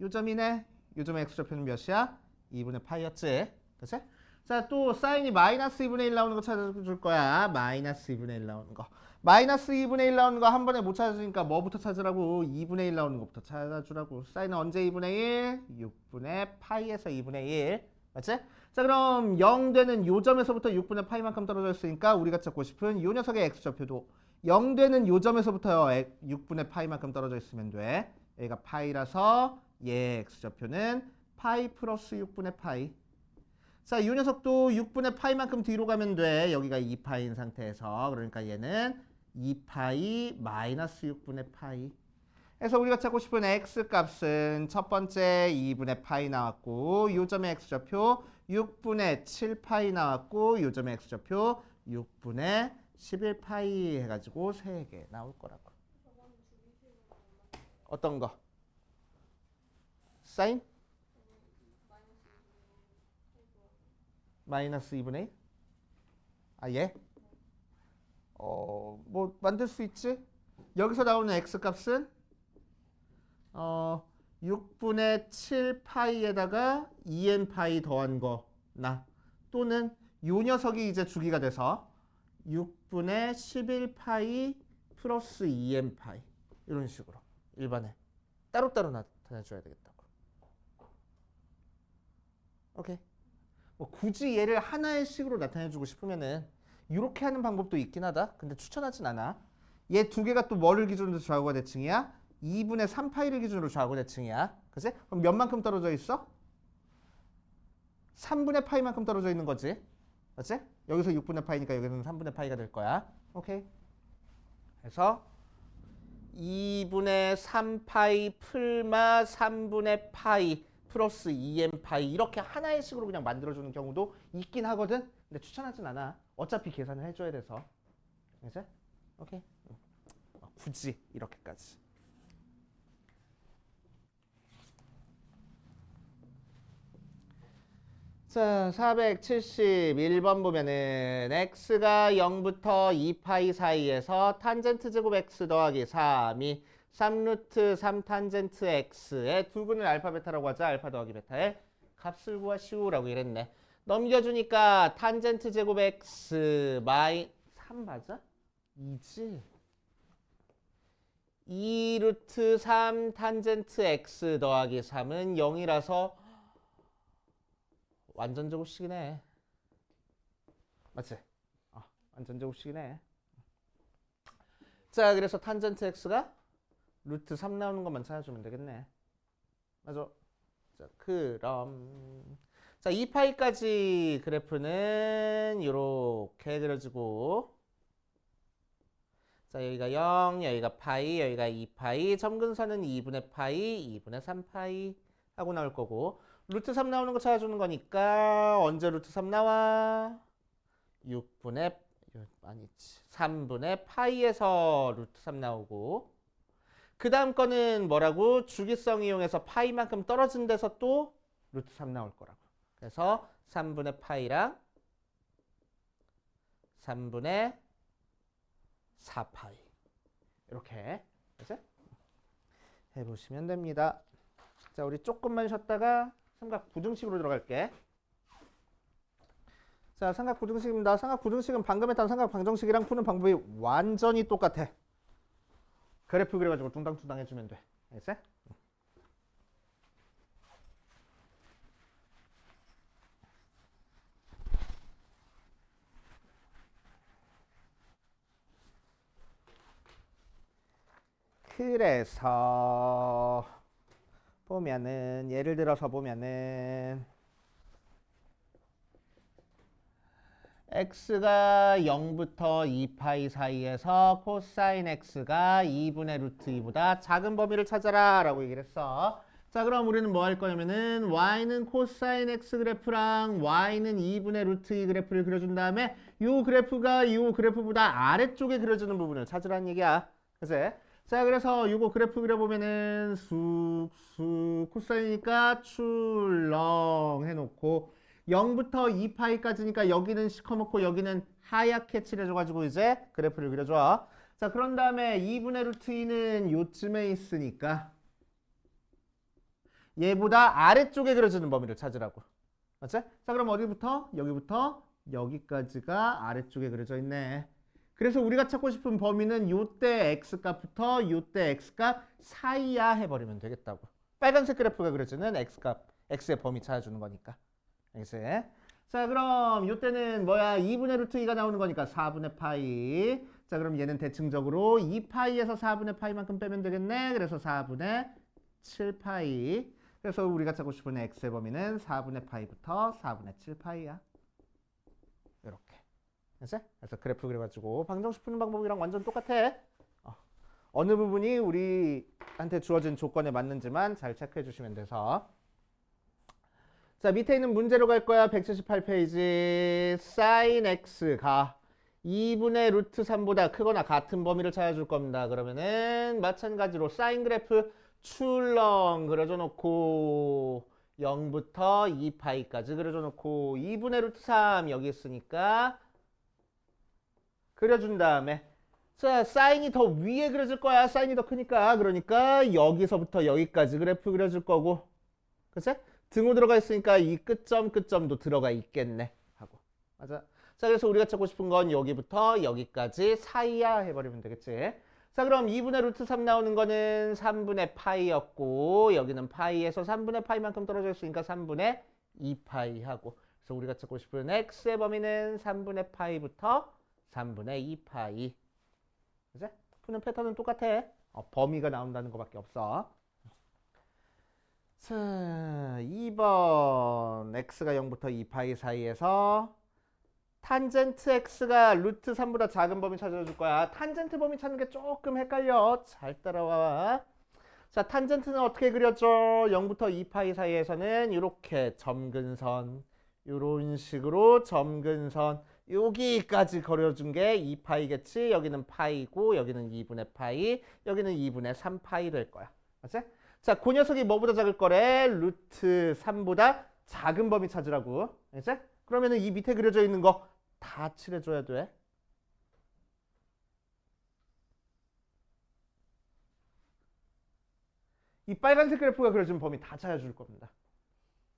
요점이네. 요점의 x좌표는 몇이야? 2분의 파이였지. 그치? 자, 또 사인이 마이너스 2분의 1 나오는 거 찾아줄 거야. 마이너스 2분의 1 나오는 거. 마이너스 2분의 1 나오는 거 한 번에 못 찾아주니까 뭐부터 찾으라고? 2분의 1 나오는 거부터 찾아주라고. 사인은 언제 2분의 1? 6분의 파이에서 2분의 1. 맞지? 자, 그럼 0 되는 요점에서부터 6분의 파이만큼 떨어져 있으니까 우리가 찾고 싶은 요 녀석의 x좌표도 0 되는 요점에서부터 6분의 파이만큼 떨어져 있으면 돼. 얘가 파이라서 얘 x좌표는 파이 플러스 6분의 파이. 자, 이 녀석도 6분의 파이만큼 뒤로 가면 돼. 여기가 2파이인 상태에서. 그러니까 얘는 2파이 마이너스 6분의 파이. 그래서 우리가 찾고 싶은 x값은 첫 번째 2분의 파이 나왔고 요점의 x좌표 6분의 7파이 나왔고 요점의 x좌표 6분의 11파이 해가지고 3개 나올 거라고. 어떤 거? 사인? 마이너스 2분의 1? 아, 예? 뭐 만들 수 있지? 여기서 나오는 x값은 6분의 7파이에다가 2n파이 더한 거나 또는 요 녀석이 이제 주기가 돼서 6분의 11파이 플러스 2n파이 이런 식으로 일반에 따로따로 나타내줘야 되겠다고. 오케이. 뭐 굳이 얘를 하나의 식으로 나타내주고 싶으면은 이렇게 하는 방법도 있긴 하다. 근데 추천하진 않아. 얘 두 개가 또 뭐를 기준으로 좌우가 대칭이야? 2분의 3파이를 기준으로 좌우가 대칭이야. 그치? 그럼 몇만큼 떨어져 있어? 3분의 파이만큼 떨어져 있는 거지. 맞지? 여기서 6분의 파이니까 여기서는 3분의 파이가 될 거야. 오케이. 그래서 2분의 3파이 풀마 3분의 파이 플러스 2n파이 이렇게 하나의 식으로 그냥 만들어주는 경우도 있긴 하거든. 근데 추천하진 않아. 어차피 계산을 해줘야 돼서. 그치? 오케이. 굳이 이렇게까지. 자, 471번 보면은 x가 0부터 2파이 사이에서 탄젠트 제곱 x 더하기 3이 3루트 3 탄젠트 x의 두근을 알파 베타라고 하자. 알파 더하기 베타의 값을 구하시오라고 이랬네. 넘겨주니까 탄젠트 제곱 x 마이 3 맞아? 2지? 2루트 3 탄젠트 x 더하기 3은 0이라서 완전 제곱식이네. 맞지? 완전 제곱식이네. 자, 그래서 탄젠트 x가 루트 3 나오는 것만 찾아주면 되겠네. 맞아. 자, 그럼 자, 2파이까지 그래프는 이렇게 그려지고, 자, 여기가 0, 여기가 파이, 여기가 2파이, 점근선은 2분의 파이, 2분의 3파이 하고 나올 거고, 루트 3 나오는 거 찾아주는 거니까 언제 루트 3 나와? 6분의 아니지 3분의 파이에서 루트 3 나오고, 그 다음 거는 뭐라고? 주기성 이용해서 파이만큼 떨어진 데서 또 루트 3 나올 거라고. 그래서 3분의 파이랑 3분의 4파이 이렇게 그치? 해보시면 됩니다. 자, 우리 조금만 쉬었다가 삼각 부등식으로 들어갈게. 자, 삼각 부등식입니다. 삼각 부등식은 방금 했던 삼각 방정식이랑 푸는 방법이 완전히 똑같아. 그래프 그려가지고 둥당둥당 해주면 돼. 알겠어? 그래서 보면은 예를 들어서 보면은 x가 0부터 2파이 사이에서 코사인 x가 2분의 루트 2보다 작은 범위를 찾아라 라고 얘기를 했어. 자, 그럼 우리는 뭐 할 거냐면은 y는 코사인 x 그래프랑 y는 2분의 루트 2 그래프를 그려준 다음에 요 그래프가 요 그래프보다 아래쪽에 그려지는 부분을 찾으라는 얘기야. 그치? 자, 그래서 요거 그래프 그려보면은 쑥쑥 코사인이니까 출렁 해놓고 0부터 2파이까지니까 여기는 시커멓고 여기는 하얗게 칠해줘가지고 이제 그래프를 그려줘. 자, 그런 다음에 2분의 루트 2는 요쯤에 있으니까 얘보다 아래쪽에 그려지는 범위를 찾으라고. 맞지? 자, 그럼 어디부터? 여기부터 여기까지가 아래쪽에 그려져 있네. 그래서 우리가 찾고 싶은 범위는 요때 x값부터 요때 x값 사이야 해버리면 되겠다고. 빨간색 그래프가 그려지는 x값, x의 범위 찾아주는 거니까. 알겠어? 자, 그럼 요때는 뭐야? 2분의 루트 2가 나오는 거니까 4분의 파이. 자, 그럼 얘는 대칭적으로 2파이에서 4분의 파이만큼 빼면 되겠네. 그래서 4분의 7파이. 그래서 우리가 찾고 싶은 x의 범위는 4분의 파이부터 4분의 7파이야. 이렇게. 그래서 그래프 그려가지고 방정식 푸는 방법이랑 완전 똑같아. 어느 부분이 우리한테 주어진 조건에 맞는지만 잘 체크해 주시면 돼서. 자, 밑에 있는 문제로 갈 거야. 178페이지. sin x가 2분의 루트 3보다 크거나 같은 범위를 찾아줄 겁니다. 그러면은 마찬가지로 사인 그래프 출렁 그려줘 놓고 0부터 2파이까지 그려줘 놓고 2분의 루트 3 여기 있으니까 그려준 다음에 자, 사인이 더 위에 그려질 거야. 사인이 더 크니까. 그러니까 여기서부터 여기까지 그래프 그려줄 거고. 그치? 등호 들어가 있으니까 이 끝점도 들어가 있겠네 하고. 맞아. 자, 그래서 우리가 찾고 싶은 건 여기부터 여기까지 사이야 해버리면 되겠지. 자, 그럼 2분의 루트 3 나오는 거는 3분의 파이였고 여기는 파이에서 3분의 파이만큼 떨어져 있으니까 3분의 2파이 하고. 그래서 우리가 찾고 싶은 x의 범위는 3분의 파이부터 3분의 2파이. 그치? 푸는 패턴은 똑같아. 범위가 나온다는 것밖에 없어. 자, 2번 x가 0부터 2파이 사이에서 탄젠트 x가 루트 3보다 작은 범위 찾아줄 거야. 탄젠트 범위 찾는 게 조금 헷갈려. 잘 따라와. 자, 탄젠트는 어떻게 그려져? 0부터 2파이 사이에서는 이렇게 점근선, 이런 식으로 점근선, 여기까지 그려준 게 2파이겠지. 여기는 파이고 여기는 2분의 파이, 여기는 2분의 3파이 될 거야. 맞지? 자, 그 녀석이 뭐보다 작을 거래? 루트 3보다 작은 범위 찾으라고. 알지? 그러면은 이 밑에 그려져 있는 거 다 칠해줘야 돼. 이 빨간색 그래프가 그려준 범위 다 찾아줄 겁니다.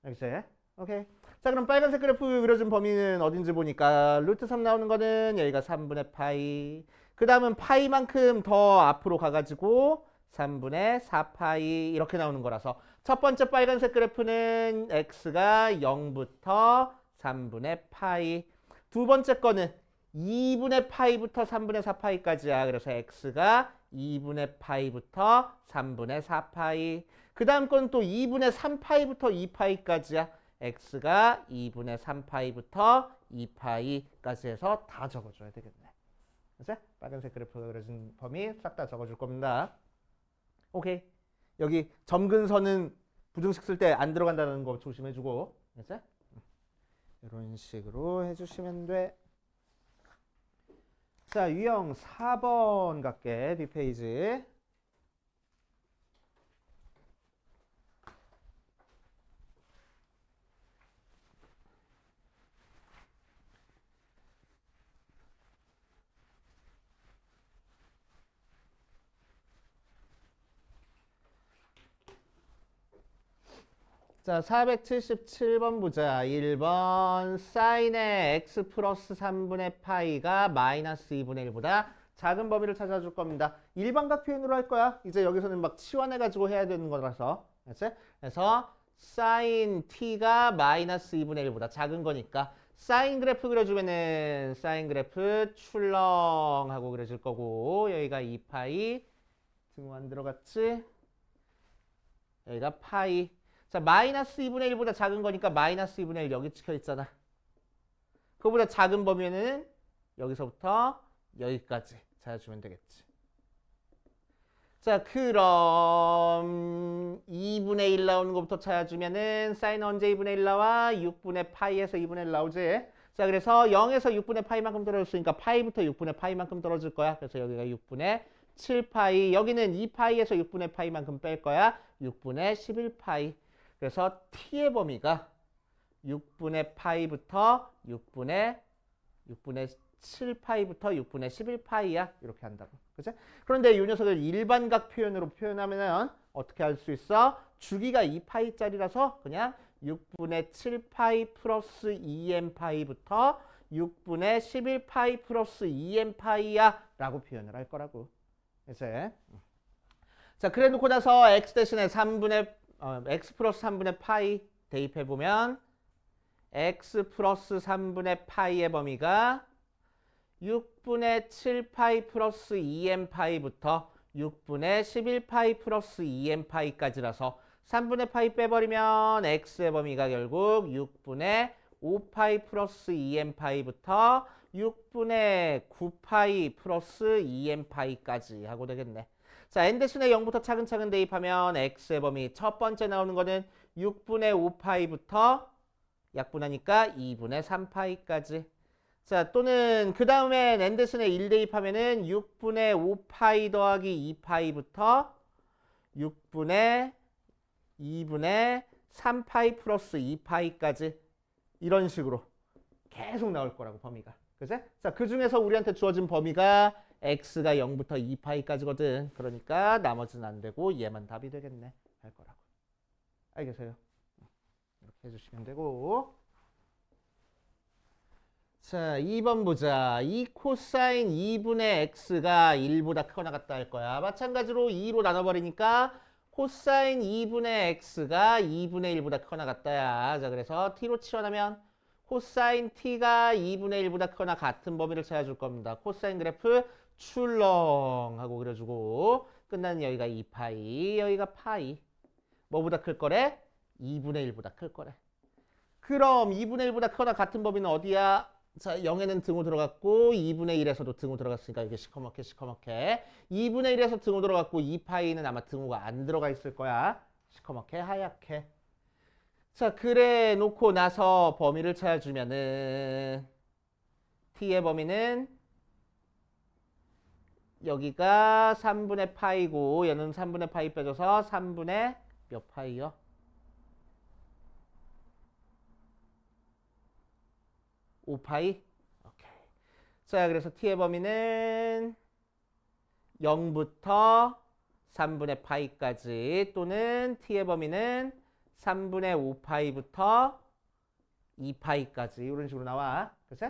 알겠지? 오케이. 자, 그럼 빨간색 그래프 그려준 범위는 어딘지 보니까 루트 3 나오는 거는 여기가 3분의 파이. 그 다음은 파이만큼 더 앞으로 가가지고 3분의 4파이 이렇게 나오는 거라서 첫 번째 빨간색 그래프는 x가 0부터 3분의 파이. 두 번째 거는 2분의 파이부터 3분의 4파이까지야. 그래서 x가 2분의 파이부터 3분의 4파이. 그 다음 건 또 2분의 3파이부터 2파이까지야. x가 2분의 3파이부터 2파이까지 해서 다 적어줘야 되겠네. 그래서 빨간색 그래프가 그려진 범위 싹 다 적어줄 겁니다. 오케이. 여기 점근선은 부등식 쓸 때 안 들어간다는 거 조심해주고. 그래서 이런 식으로 해주시면 돼. 자, 유형 4번 갈게. 뒷페이지. 자, 477번 보자. 1번 사인의 x 플러스 3분의 파이가 마이너스 2분의 1보다 작은 범위를 찾아줄 겁니다. 일반각 표현으로 할 거야. 이제 여기서는 막 치환해가지고 해야 되는 거라서. 알았지? 그래서 사인 t가 마이너스 2분의 1보다 작은 거니까 사인 그래프 그려주면은 사인 그래프 출렁하고 그려질 거고 여기가 2파이 등호 안 들어갔지? 여기가 파이. 자, 마이너스 2분의 1보다 작은 거니까 마이너스 2분의 1 여기 찍혀 있잖아. 그거보다 작은 범위는 여기서부터 여기까지 찾아주면 되겠지. 자, 그럼 2분의 1 나오는 것부터 찾아주면은 사인 언제 2분의 1 나와? 6분의 파이에서 2분의 1 나오지. 자, 그래서 0에서 6분의 파이만큼 떨어졌으니까 파이부터 6분의 파이만큼 떨어질 거야. 그래서 여기가 6분의 7파이. 여기는 2파이에서 6분의 파이만큼 뺄 거야. 6분의 11파이. 그래서 t의 범위가 6분의 파이부터 6분의 7파이부터 6분의 11파이야. 이렇게 한다고. 그치? 그런데 이 녀석을 일반각 표현으로 표현하면 어떻게 할 수 있어? 주기가 2파이짜리라서 그냥 6분의 7파이 플러스 2n파이부터 6분의 11파이 플러스 2n파이야 라고 표현을 할 거라고. 이제 자, 그래 놓고 나서 x 대신에 x 플러스 3분의 파이 대입해보면 x 플러스 3분의 파이의 범위가 6분의 7파이 플러스 2n파이부터 6분의 11파이 플러스 2n파이까지라서 3분의 파이 빼버리면 x의 범위가 결국 6분의 5파이 플러스 2n파이부터 6분의 9파이 플러스 2n파이까지 하고 되겠네. 자, n 대신에 0부터 차근차근 대입하면 x의 범위 첫 번째 나오는 거는 6분의 5파이부터 약분하니까 2분의 3파이까지. 자, 또는 그 다음에 n 대신에 1 대입하면은 6분의 5파이 더하기 2파이부터 6분의 2분의 3파이 플러스 2파이까지 이런 식으로 계속 나올 거라고 범위가. 그치? 자, 그 중에서 우리한테 주어진 범위가 x가 0부터 2파이까지거든. 그러니까 나머지는 안 되고 얘만 답이 되겠네. 할 거라고. 알겠어요? 이렇게 해주시면 되고. 자, 2번 보자. 이 코사인 2분의 x가 1보다 크거나 같다 할 거야. 마찬가지로 2로 나눠버리니까 코사인 2분의 x가 2분의 1보다 크거나 같다야. 자, 그래서 t로 치환하면 코사인 t가 2분의 1보다 크거나 같은 범위를 찾아줄 겁니다. 코사인 그래프 출렁 하고 그려주고 끝나는 여기가 2파이, 여기가 파이. 뭐보다 클 거래? 2분의 1보다 클 거래. 그럼 2분의 1보다 크거나 같은 범위는 어디야? 자, 0에는 등호 들어갔고 2분의 1에서도 등호 들어갔으니까 이게 시커멓게 2분의 1에서 등호 들어갔고 2파이는 아마 등호가 안 들어가 있을 거야. 시커멓게 하얗게. 자, 그래 놓고 나서 범위를 찾아주면은 t의 범위는 여기가 3분의 파이고 얘는 3분의 파이 빼줘서 3분의 몇 파이요? 5파이? 오케이. 자, 그래서 t의 범위는 0부터 3분의 파이까지 또는 t의 범위는 3분의 5파이부터 2파이까지 이런 식으로 나와. 그치?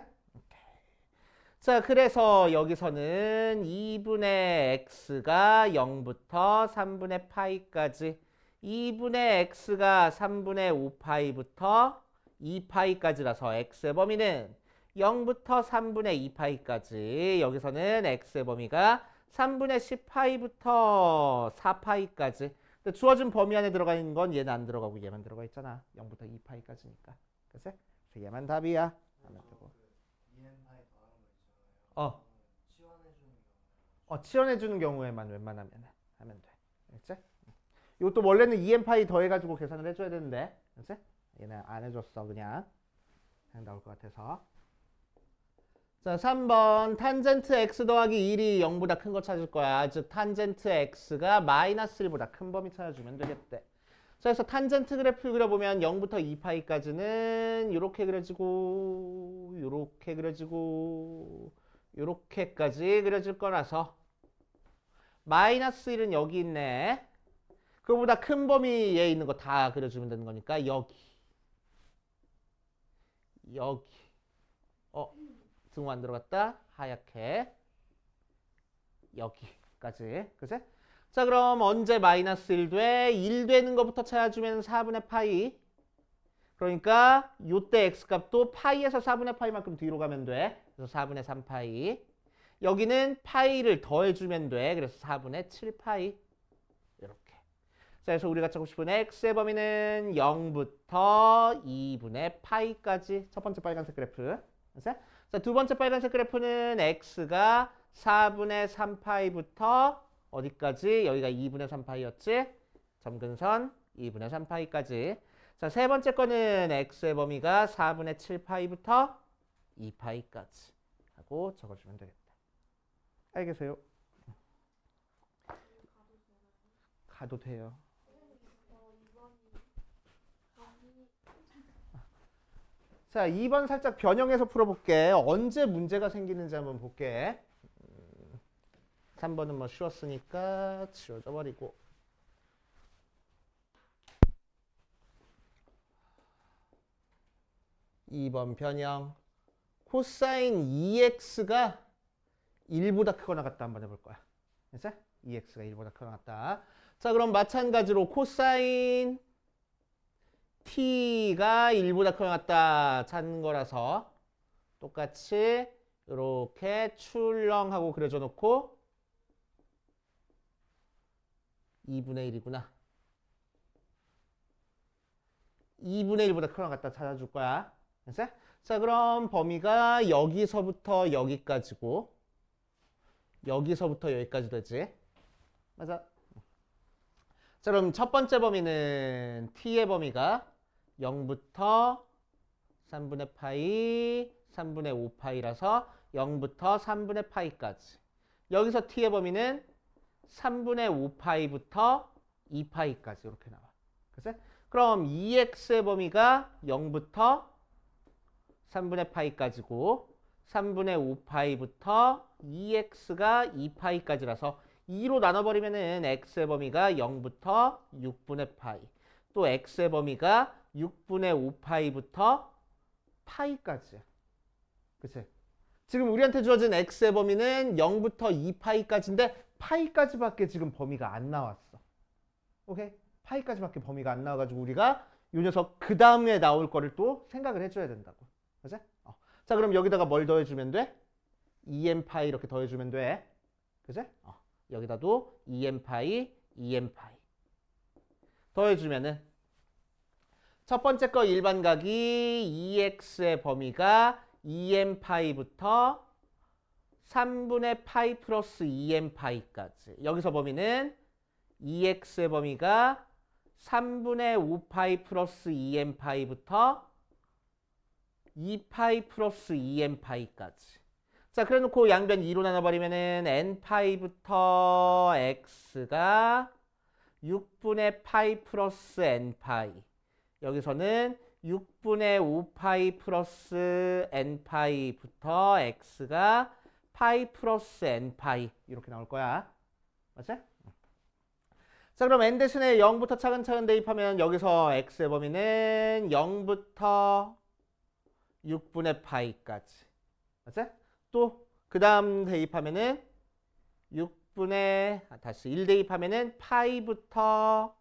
자, 그래서 여기서는 2분의 x가 0부터 3분의 파이까지 2분의 x가 3분의 5파이부터 2파이까지라서 x의 범위는 0부터 3분의 2파이까지 여기서는 x의 범위가 3분의 10파이부터 4파이까지 주어진 범위 안에 들어가 있는 건 얘는 안 들어가고 얘만 들어가 있잖아. 0부터 2파이까지니까. 그치? 그래서 얘만 답이야. 하면 되고. 치환해주는 경우에만 웬만하면 하면 돼. 알겠지? 이것도 원래는 2n파이 더해가지고 계산을 해줘야 되는데, 알겠지? 얘는 안 해줬어, 그냥 나올 것 같아서. 자, 3번 탄젠트 x 더하기 1이 0보다 큰 거 찾을 거야. 즉 탄젠트 x가 마이너스 1보다 큰 범위 찾아주면 되겠대. 자, 그래서 탄젠트 그래프 그려보면 0부터 2파이까지는 이렇게 그려지고 이렇게 그려지고 이렇게까지 그려질 거라서 마이너스 1은 여기 있네. 그거보다 큰 범위에 있는 거 다 그려주면 되는 거니까 여기 등호 안 들어갔다. 하얗게 여기까지. 그치? 자, 그럼 언제 마이너스 1 돼? 1 되는 것부터 찾아주면 4분의 파이. 그러니까 요때 x값도 파이에서 4분의 파이만큼 뒤로 가면 돼. 그래서 4분의 3파이. 여기는 파이를 더해주면 돼. 그래서 4분의 7파이. 이렇게. 자, 그래서 우리가 찾고 싶은 x의 범위는 0부터 2분의 파이까지. 첫 번째 빨간색 그래프. 자, 두 번째 빨간색 그래프는 x가 4분의 3파이부터 어디까지? 여기가 2분의 3파이였지? 점근선 2분의 3파이까지. 자, 세 번째 거는 x의 범위가 4분의 7파이부터 2파이까지 하고 적어주면 되겠다. 알겠어요? 가도 돼요. 자, 2번 살짝 변형해서 풀어볼게. 언제 문제가 생기는지 한번 볼게. 3번은 뭐 쉬웠으니까 지워져 버리고. 2번 변형. 코사인 2x가 1보다 크거나 같다 한번 해볼 거야. 됐어? 2x가 1보다 크거나 같다. 자, 그럼 마찬가지로 코사인 t가 1보다 크거나 같다 찾는 거라서 똑같이 이렇게 출렁하고 그려줘 놓고 2분의 1이구나. 2분의 1보다 크거나 같다 찾아줄 거야. 됐어? 자, 그럼 범위가 여기서부터 여기까지고 여기서부터 여기까지 되지. 맞아. 자, 그럼 첫 번째 범위는 t의 범위가 0부터 3분의 파이, 3분의 5파이라서 0부터 3분의 파이까지. 여기서 t의 범위는 3분의 5파이부터 2파이까지 이렇게 나와. 그치? 그럼 2x의 범위가 0부터 3분의 파이까지고 3분의 5파이부터 2x가 2파이까지라서 2로 나눠버리면은 x의 범위가 0부터 6분의 파이. 또 x의 범위가 6분의 5파이부터 파이까지야. 그치? 지금 우리한테 주어진 x의 범위는 0부터 2파이까지인데 파이까지밖에 지금 범위가 안 나왔어. 오케이? 파이까지밖에 범위가 안 나와가지고 우리가 이 녀석 그 다음에 나올 거를 또 생각을 해줘야 된다고. 그치? 자, 그럼 여기다가 뭘 더해주면 돼? 2n파이 이렇게 더해주면 돼. 그치? 여기다도 2n파이, 2n파이 더해주면은 첫 번째 거 일반각이 2x의 범위가 2n파이부터 3분의 파이 플러스 2n파이까지. 여기서 범위는 2x의 범위가 3분의 5파이 플러스 2n파이부터 2파이 플러스 2n파이까지. 자, 그래 놓고 양변 2로 나눠버리면은 n파이부터 x가 6분의 파이 플러스 n파이. 여기서는 6분의 5파이 플러스 n파이부터 x가 파이 플러스 n파이. 이렇게 나올 거야. 맞지? 자, 그럼 n 대신에 0부터 차근차근 대입하면 여기서 x의 범위는 0부터 6분의 파이까지. 맞지? 또 그 다음 대입하면은 6분의 다시 1 대입하면은 파이부터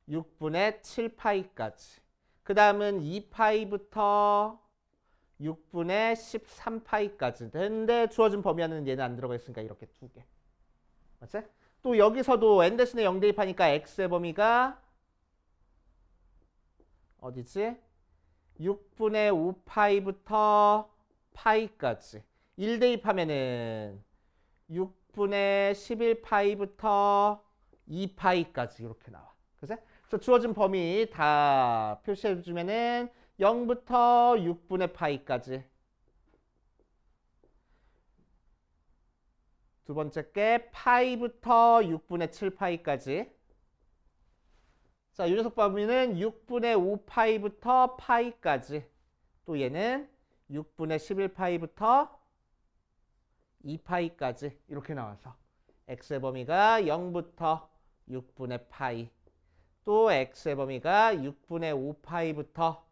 6분의 7파이까지. 그 다음은 2파이부터 6분의 13파이까지. 근데 주어진 범위 안에는 얘는 안 들어가 있으니까 이렇게 두 개. 맞지? 또 여기서도 n 대신에 0 대입하니까 x의 범위가 어디지? 6분의 5파이부터 파이까지. 1 대입하면은 6분의 11파이부터 2파이까지 이렇게 나와. 그치? 그래서 주어진 범위 다 표시해 주면은 0부터 6분의 파이까지. 두 번째 게 파이부터 6분의 7파이까지. 자, 이 녀석 범위는 6분의 5파이부터 파이까지. 또 얘는 6분의 11파이부터 2파이까지 이렇게 나와서 x의 범위가 0부터 6분의 파이. 또 x의 범위가 6분의 5파이부터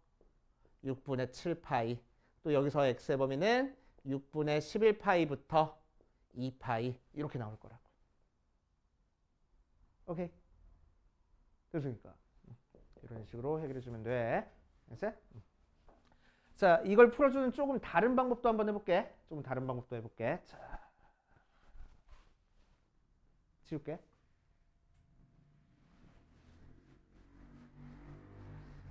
6분의 7파이. 또 여기서 x의 범위는 6분의 11파이부터 2파이 이렇게 나올 거라고. 오케이. 됐습니까? 이런 식으로 해결해 주면 돼. 알았어? 자, 이걸 풀어주는 조금 다른 방법도 한번 해볼게. 조금 다른 방법도 해볼게. 자, 지울게.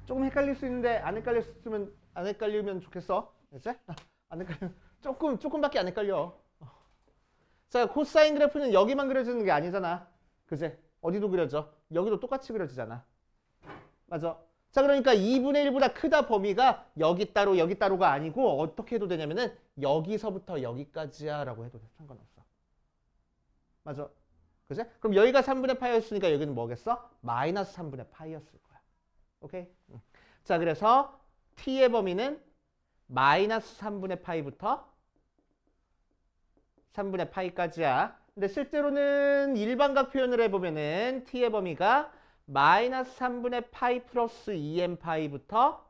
조금 헷갈릴 수 있는데 안 헷갈리면 좋겠어. 알았지? 안 헷갈리면 조금밖에 안 헷갈려. 자, 코사인 그래프는 여기만 그려지는 게 아니잖아. 그제? 어디도 그려져. 여기도 똑같이 그려지잖아. 맞아. 자, 그러니까 2분의 1보다 크다 범위가 여기 따로가 아니고 어떻게 해도 되냐면은 여기서부터 여기까지야 라고 해도 돼. 상관없어. 맞아. 그지? 그럼 여기가 3분의 파이였으니까 여기는 뭐겠어? 마이너스 3분의 파이였을 거야. 오케이? 자, 그래서 t의 범위는 마이너스 3분의 파이부터 3분의 파이까지야. 근데 실제로는 일반각 표현을 해보면은 t의 범위가 마이너스 3분의 파이 플러스 2n 파이부터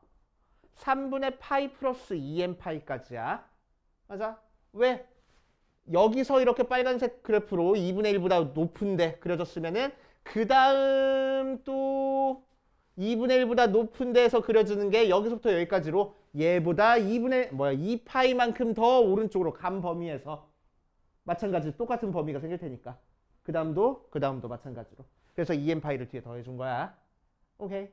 3분의 파이 플러스 2n 파이까지야. 맞아? 왜? 여기서 이렇게 빨간색 그래프로 2분의 1보다 높은데 그려졌으면은 그 다음 또 2분의 1보다 높은 데에서 그려지는 게 여기서부터 여기까지로 얘보다 2파이만큼 더 오른쪽으로 간 범위에서 마찬가지로 똑같은 범위가 생길 테니까 그 다음도 마찬가지로. 그래서 2n파이를 뒤에 더해준 거야. 오케이.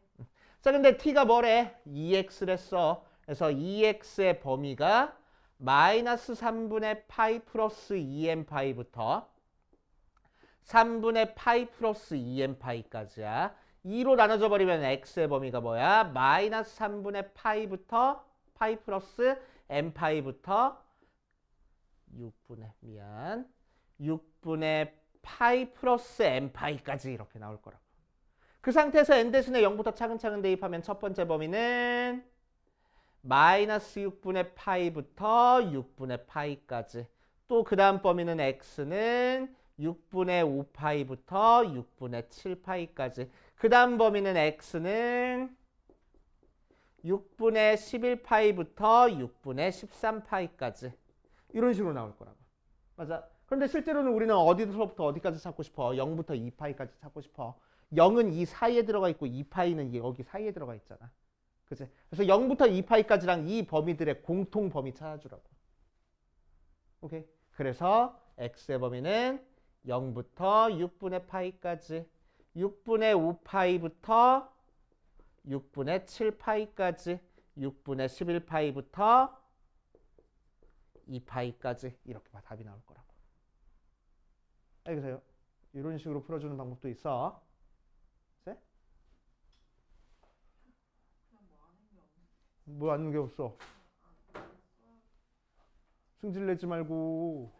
자, 근데 t가 뭐래? 2x랬어. 그래서 2x의 범위가 마이너스 3분의 파이 플러스 2n파이부터 3분의 파이 플러스 2n파이까지야. 2로 나눠져 버리면 x의 범위가 뭐야? 마이너스 3분의 파이부터 파이 플러스 n파이부터 6분의 파이 플러스 n파이까지 이렇게 나올 거라고. 그 상태에서 n 대신에 0부터 차근차근 대입하면 첫 번째 범위는 마이너스 6분의 파이부터 6분의 파이까지. 또 그 다음 범위는 x는 6분의 5파이부터 6분의 7파이까지. 그 다음 범위는 x는 6분의 11파이부터 6분의 13파이까지. 이런 식으로 나올 거라고. 맞아. 그런데 실제로는 우리는 어디서부터 어디까지 찾고 싶어? 0부터 2파이까지 찾고 싶어. 0은 이 사이에 들어가 있고 2파이는 여기 사이에 들어가 있잖아. 그치? 그래서 0부터 2파이까지랑 이 범위들의 공통 범위 찾아주라고. 오케이. 그래서 x의 범위는 0부터 6분의 파이까지, 6분의 5파이부터 6분의 7파이까지, 6분의 11파이부터 2파이까지 이렇게 답이 나올 거라고. 알겠어요? 이런 식으로 풀어주는 방법도 있어. 네? 그냥 뭐 아는 게 없네. 뭐 아는 게 없어. 승질 내지 말고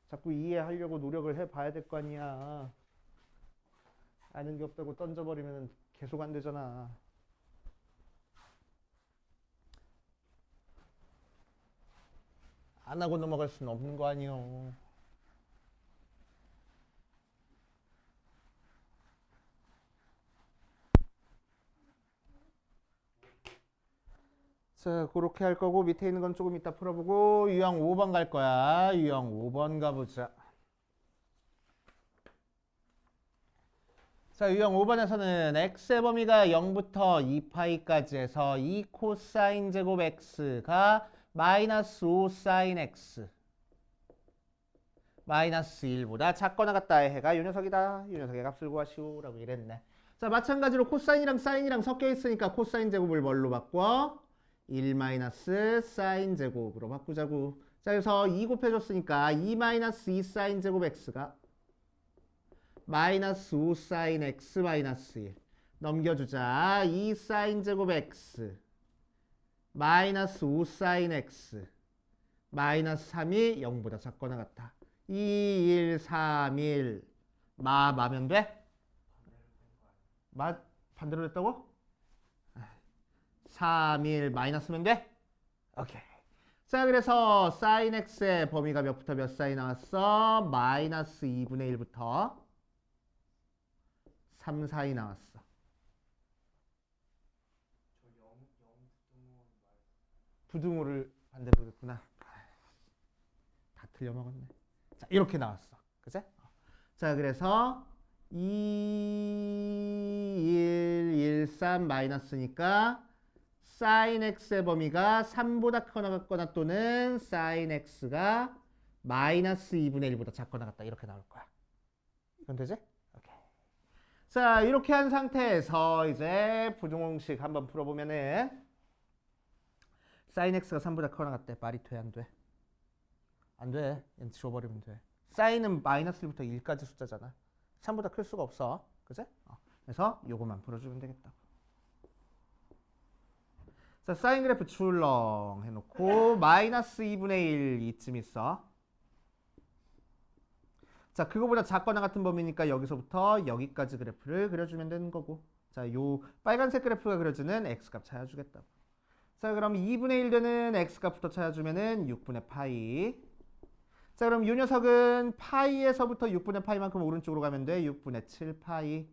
자꾸 이해하려고 노력을 해봐야 될 거 아니야. 아는 게 없다고 던져버리면 계속 안 되잖아. 안 하고 넘어갈 수는 없는 거 아니요. 자, 그렇게 할 거고 밑에 있는 건 조금 이따 풀어보고 유형 5번 갈 거야. 유형 5번 가보자. 자, 유형 5번에서는 x의 범위가 0부터 2파이까지 해서 2 코사인 제곱 x가 마이너스 5 사인 x 마이너스 1보다 작거나 같다의 해가 요 녀석이다. 요 녀석의 값을 구하시오 라고 이랬네. 자, 마찬가지로 코사인이랑 사인이랑 섞여 있으니까 코사인 제곱을 뭘로 바꿔? 1 마이너스 사인 제곱으로 바꾸자고. 자, 그래서 2 곱해줬으니까 2 마이너스 2 사인 제곱 x가 마이너스 5 사인 x 마이너스 1 넘겨주자. 2 사인 제곱 x 마이너스 5 사인 x 마이너스 3이 0보다 작거나 같다. 2, 1, 3, 1 마면 돼? 반대로 됐다고? 3, 1 마이너스면 돼? 오케이. 자, 그래서 사인 x의 범위가 몇부터 몇 사이 나왔어? 마이너스 2분의 1부터 3 사이 나왔어. 부등호를 반대로 했구나. 다 틀려먹었네. 자, 이렇게 나왔어. 그치? 자, 그래서 2, 1, 1, 3 마이너스니까 사인 x의 범위가 3보다 크거나 같거나 또는 사인 x가 마이너스 2분의 1보다 작거나 같다. 이렇게 나올 거야. 이건 되지? 오케이. 자, 이렇게 한 상태에서 이제 부등공식 한번 풀어보면은 사인 x가 3보다 크거나 같대. 말이 돼? 안 돼? 안 돼. 얘는 지워버리면 돼. 사인은 마이너스 1부터 1까지 숫자잖아. 3보다 클 수가 없어. 그치? 그래서 요거만 풀어주면 되겠다. 자, 사인 그래프 출렁 해놓고 마이너스 2분의 1 이쯤 있어. 자, 그거보다 작거나 같은 범위니까 여기서부터 여기까지 그래프를 그려주면 되는 거고. 자, 요 빨간색 그래프가 그려주는 x값 찾아주겠다고. 자, 그럼 2분의 1 되는 x값부터 찾아주면은 6분의 파이. 자, 그럼 이 녀석은 파이에서부터 6분의 파이만큼 오른쪽으로 가면 돼. 6분의 7파이.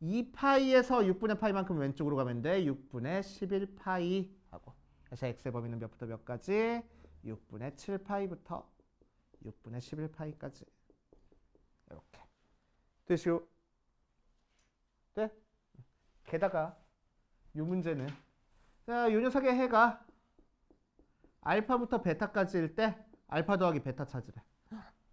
2파이에서 6분의 파이만큼 왼쪽으로 가면 돼. 6분의 11파이 하고. 그래서 x의 범위는 몇부터 몇까지? 6분의 7파이부터 6분의 11파이까지. 이렇게. 되시오? 네? 게다가 이 문제는 자, 이 녀석의 해가 알파부터 베타까지일 때 알파 더하기 베타 찾으래.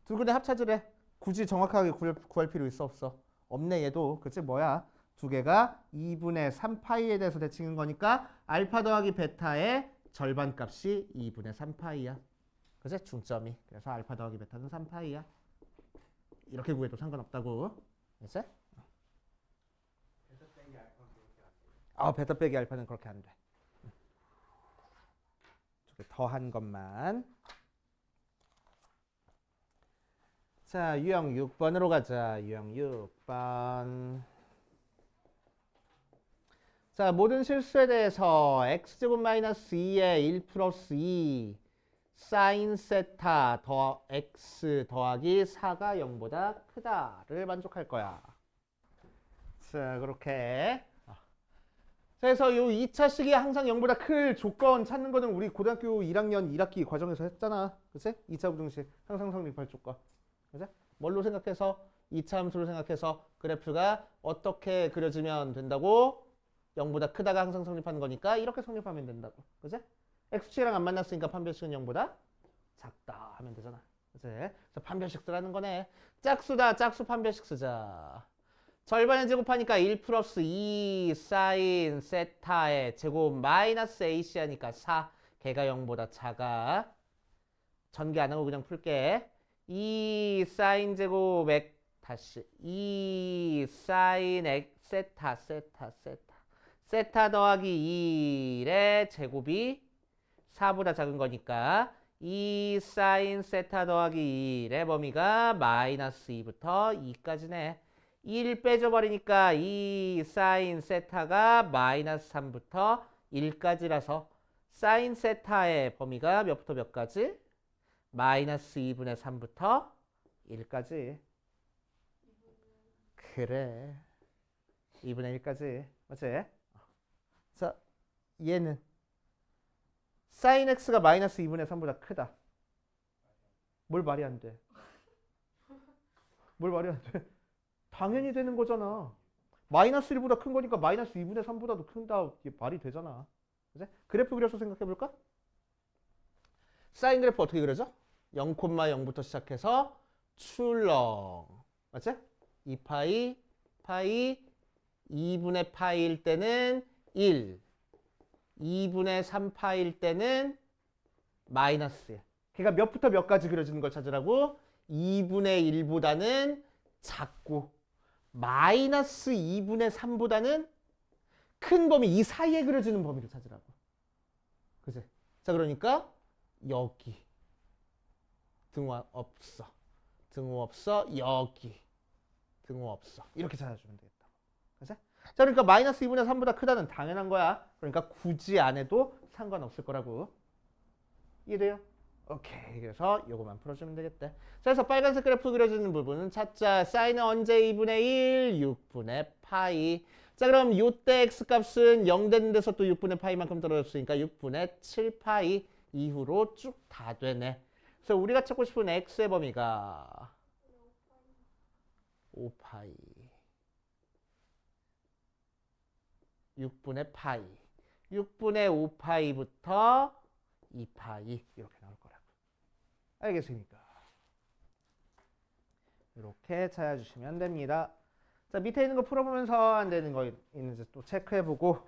두 군데 합 찾으래. 굳이 정확하게 구할 필요 있어 없어? 없네 얘도. 그치? 뭐야? 두 개가 2분의 3파이에 대해서 대칭인 거니까 알파 더하기 베타의 절반값이 2분의 3파이야. 그치? 중점이. 그래서 알파 더하기 베타는 3파이야. 이렇게 구해도 상관없다고. 그치? 베타 빼기 알파는 그렇게 안 돼. 더한 것만. 자, 유형 6번으로 가자. 유형 6번. 자, 모든 실수에 대해서 x제곱 마이너스 2에 1 플러스 2 사인 세타 더 x 더하기 4가 0보다 크다를 만족할 거야. 자, 그렇게. 자, 그래서 요 2차식이 항상 0보다 클 조건 찾는 거는 우리 고등학교 1학년 1학기 과정에서 했잖아. 그치? 2차 부등식 항상 성립할 조건. 그치? 뭘로 생각해서? 2차 함수로 생각해서 그래프가 어떻게 그려지면 된다고? 0보다 크다가 항상 성립하는 거니까 이렇게 성립하면 된다고. 그치? x축이랑 안 만났으니까 판별식은 0보다 작다 하면 되잖아. 그치? 그래서 판별식 쓰라는 거네. 짝수다. 짝수 판별식 쓰자. 절반에 제곱하니까 1 플러스 2 사인 세타의 제곱 마이너스 AC 하니까 4. 걔가 0보다 작아. 전개 안 하고 그냥 풀게. 2 사인 제곱 다시 2 사인 세타 세타 더하기 1의 제곱이 4보다 작은 거니까 2 사인 세타 더하기 1의 범위가 마이너스 2부터 2까지네. 1 빼줘버리니까 2 사인 세타가 마이너스 3부터 1까지라서 사인 세타의 범위가 몇부터 몇까지? 마이너스 2분의 3부터 1까지. 그래. 2분의 1까지. 맞지? 자, 얘는 사인 x가 마이너스 2분의 3보다 크다. 뭘 말이 안 돼? 뭘 말이 안 돼? 당연히 되는 거잖아. 마이너스 1보다 큰 거니까 마이너스 2분의 3보다도 큰다. 이게 말이 되잖아. 그치? 그래프 그려서 생각해 볼까? 사인 그래프 어떻게 그려져? 0,0부터 시작해서 출렁. 맞지? 2파이, 파이, 2분의 파이일 때는 1. 2분의 3파일 때는 마이너스 1. 그러니까 몇부터 몇까지 그려지는 걸 찾으라고? 2분의 1보다는 작고 마이너스 2분의 3보다는 큰 범위 이 사이에 그려지는 범위를 찾으라고. 그치? 자, 그러니까 여기 등호 없어. 등호 없어. 여기 등호 없어. 이렇게 찾아주면 되겠다. 그치? 자, 그러니까 마이너스 2분의 3보다 크다는 당연한 거야. 그러니까 굳이 안 해도 상관없을 거라고. 이해돼요? 오케이. 그래서 요거만 풀어주면 되겠다. 자, 그래서 빨간색 그래프 그려지는 부분은 찾자. 사인은 언제 2분의 1, 6분의 파이. 자, 그럼 요때 x값은 0 되는 데서 또 6분의 파이만큼 떨어졌으니까 6분의 7파이 이후로 쭉 다 되네. 그래서 우리가 찾고 싶은 x의 범위가 5파이. 6분의 파이. 6분의 5파이부터 2파이 이렇게 나올 거라고. 알겠습니까? 이렇게 찾아주시면 됩니다. 자, 밑에 있는 거 풀어보면서 안 되는 거 있는지 또 체크해보고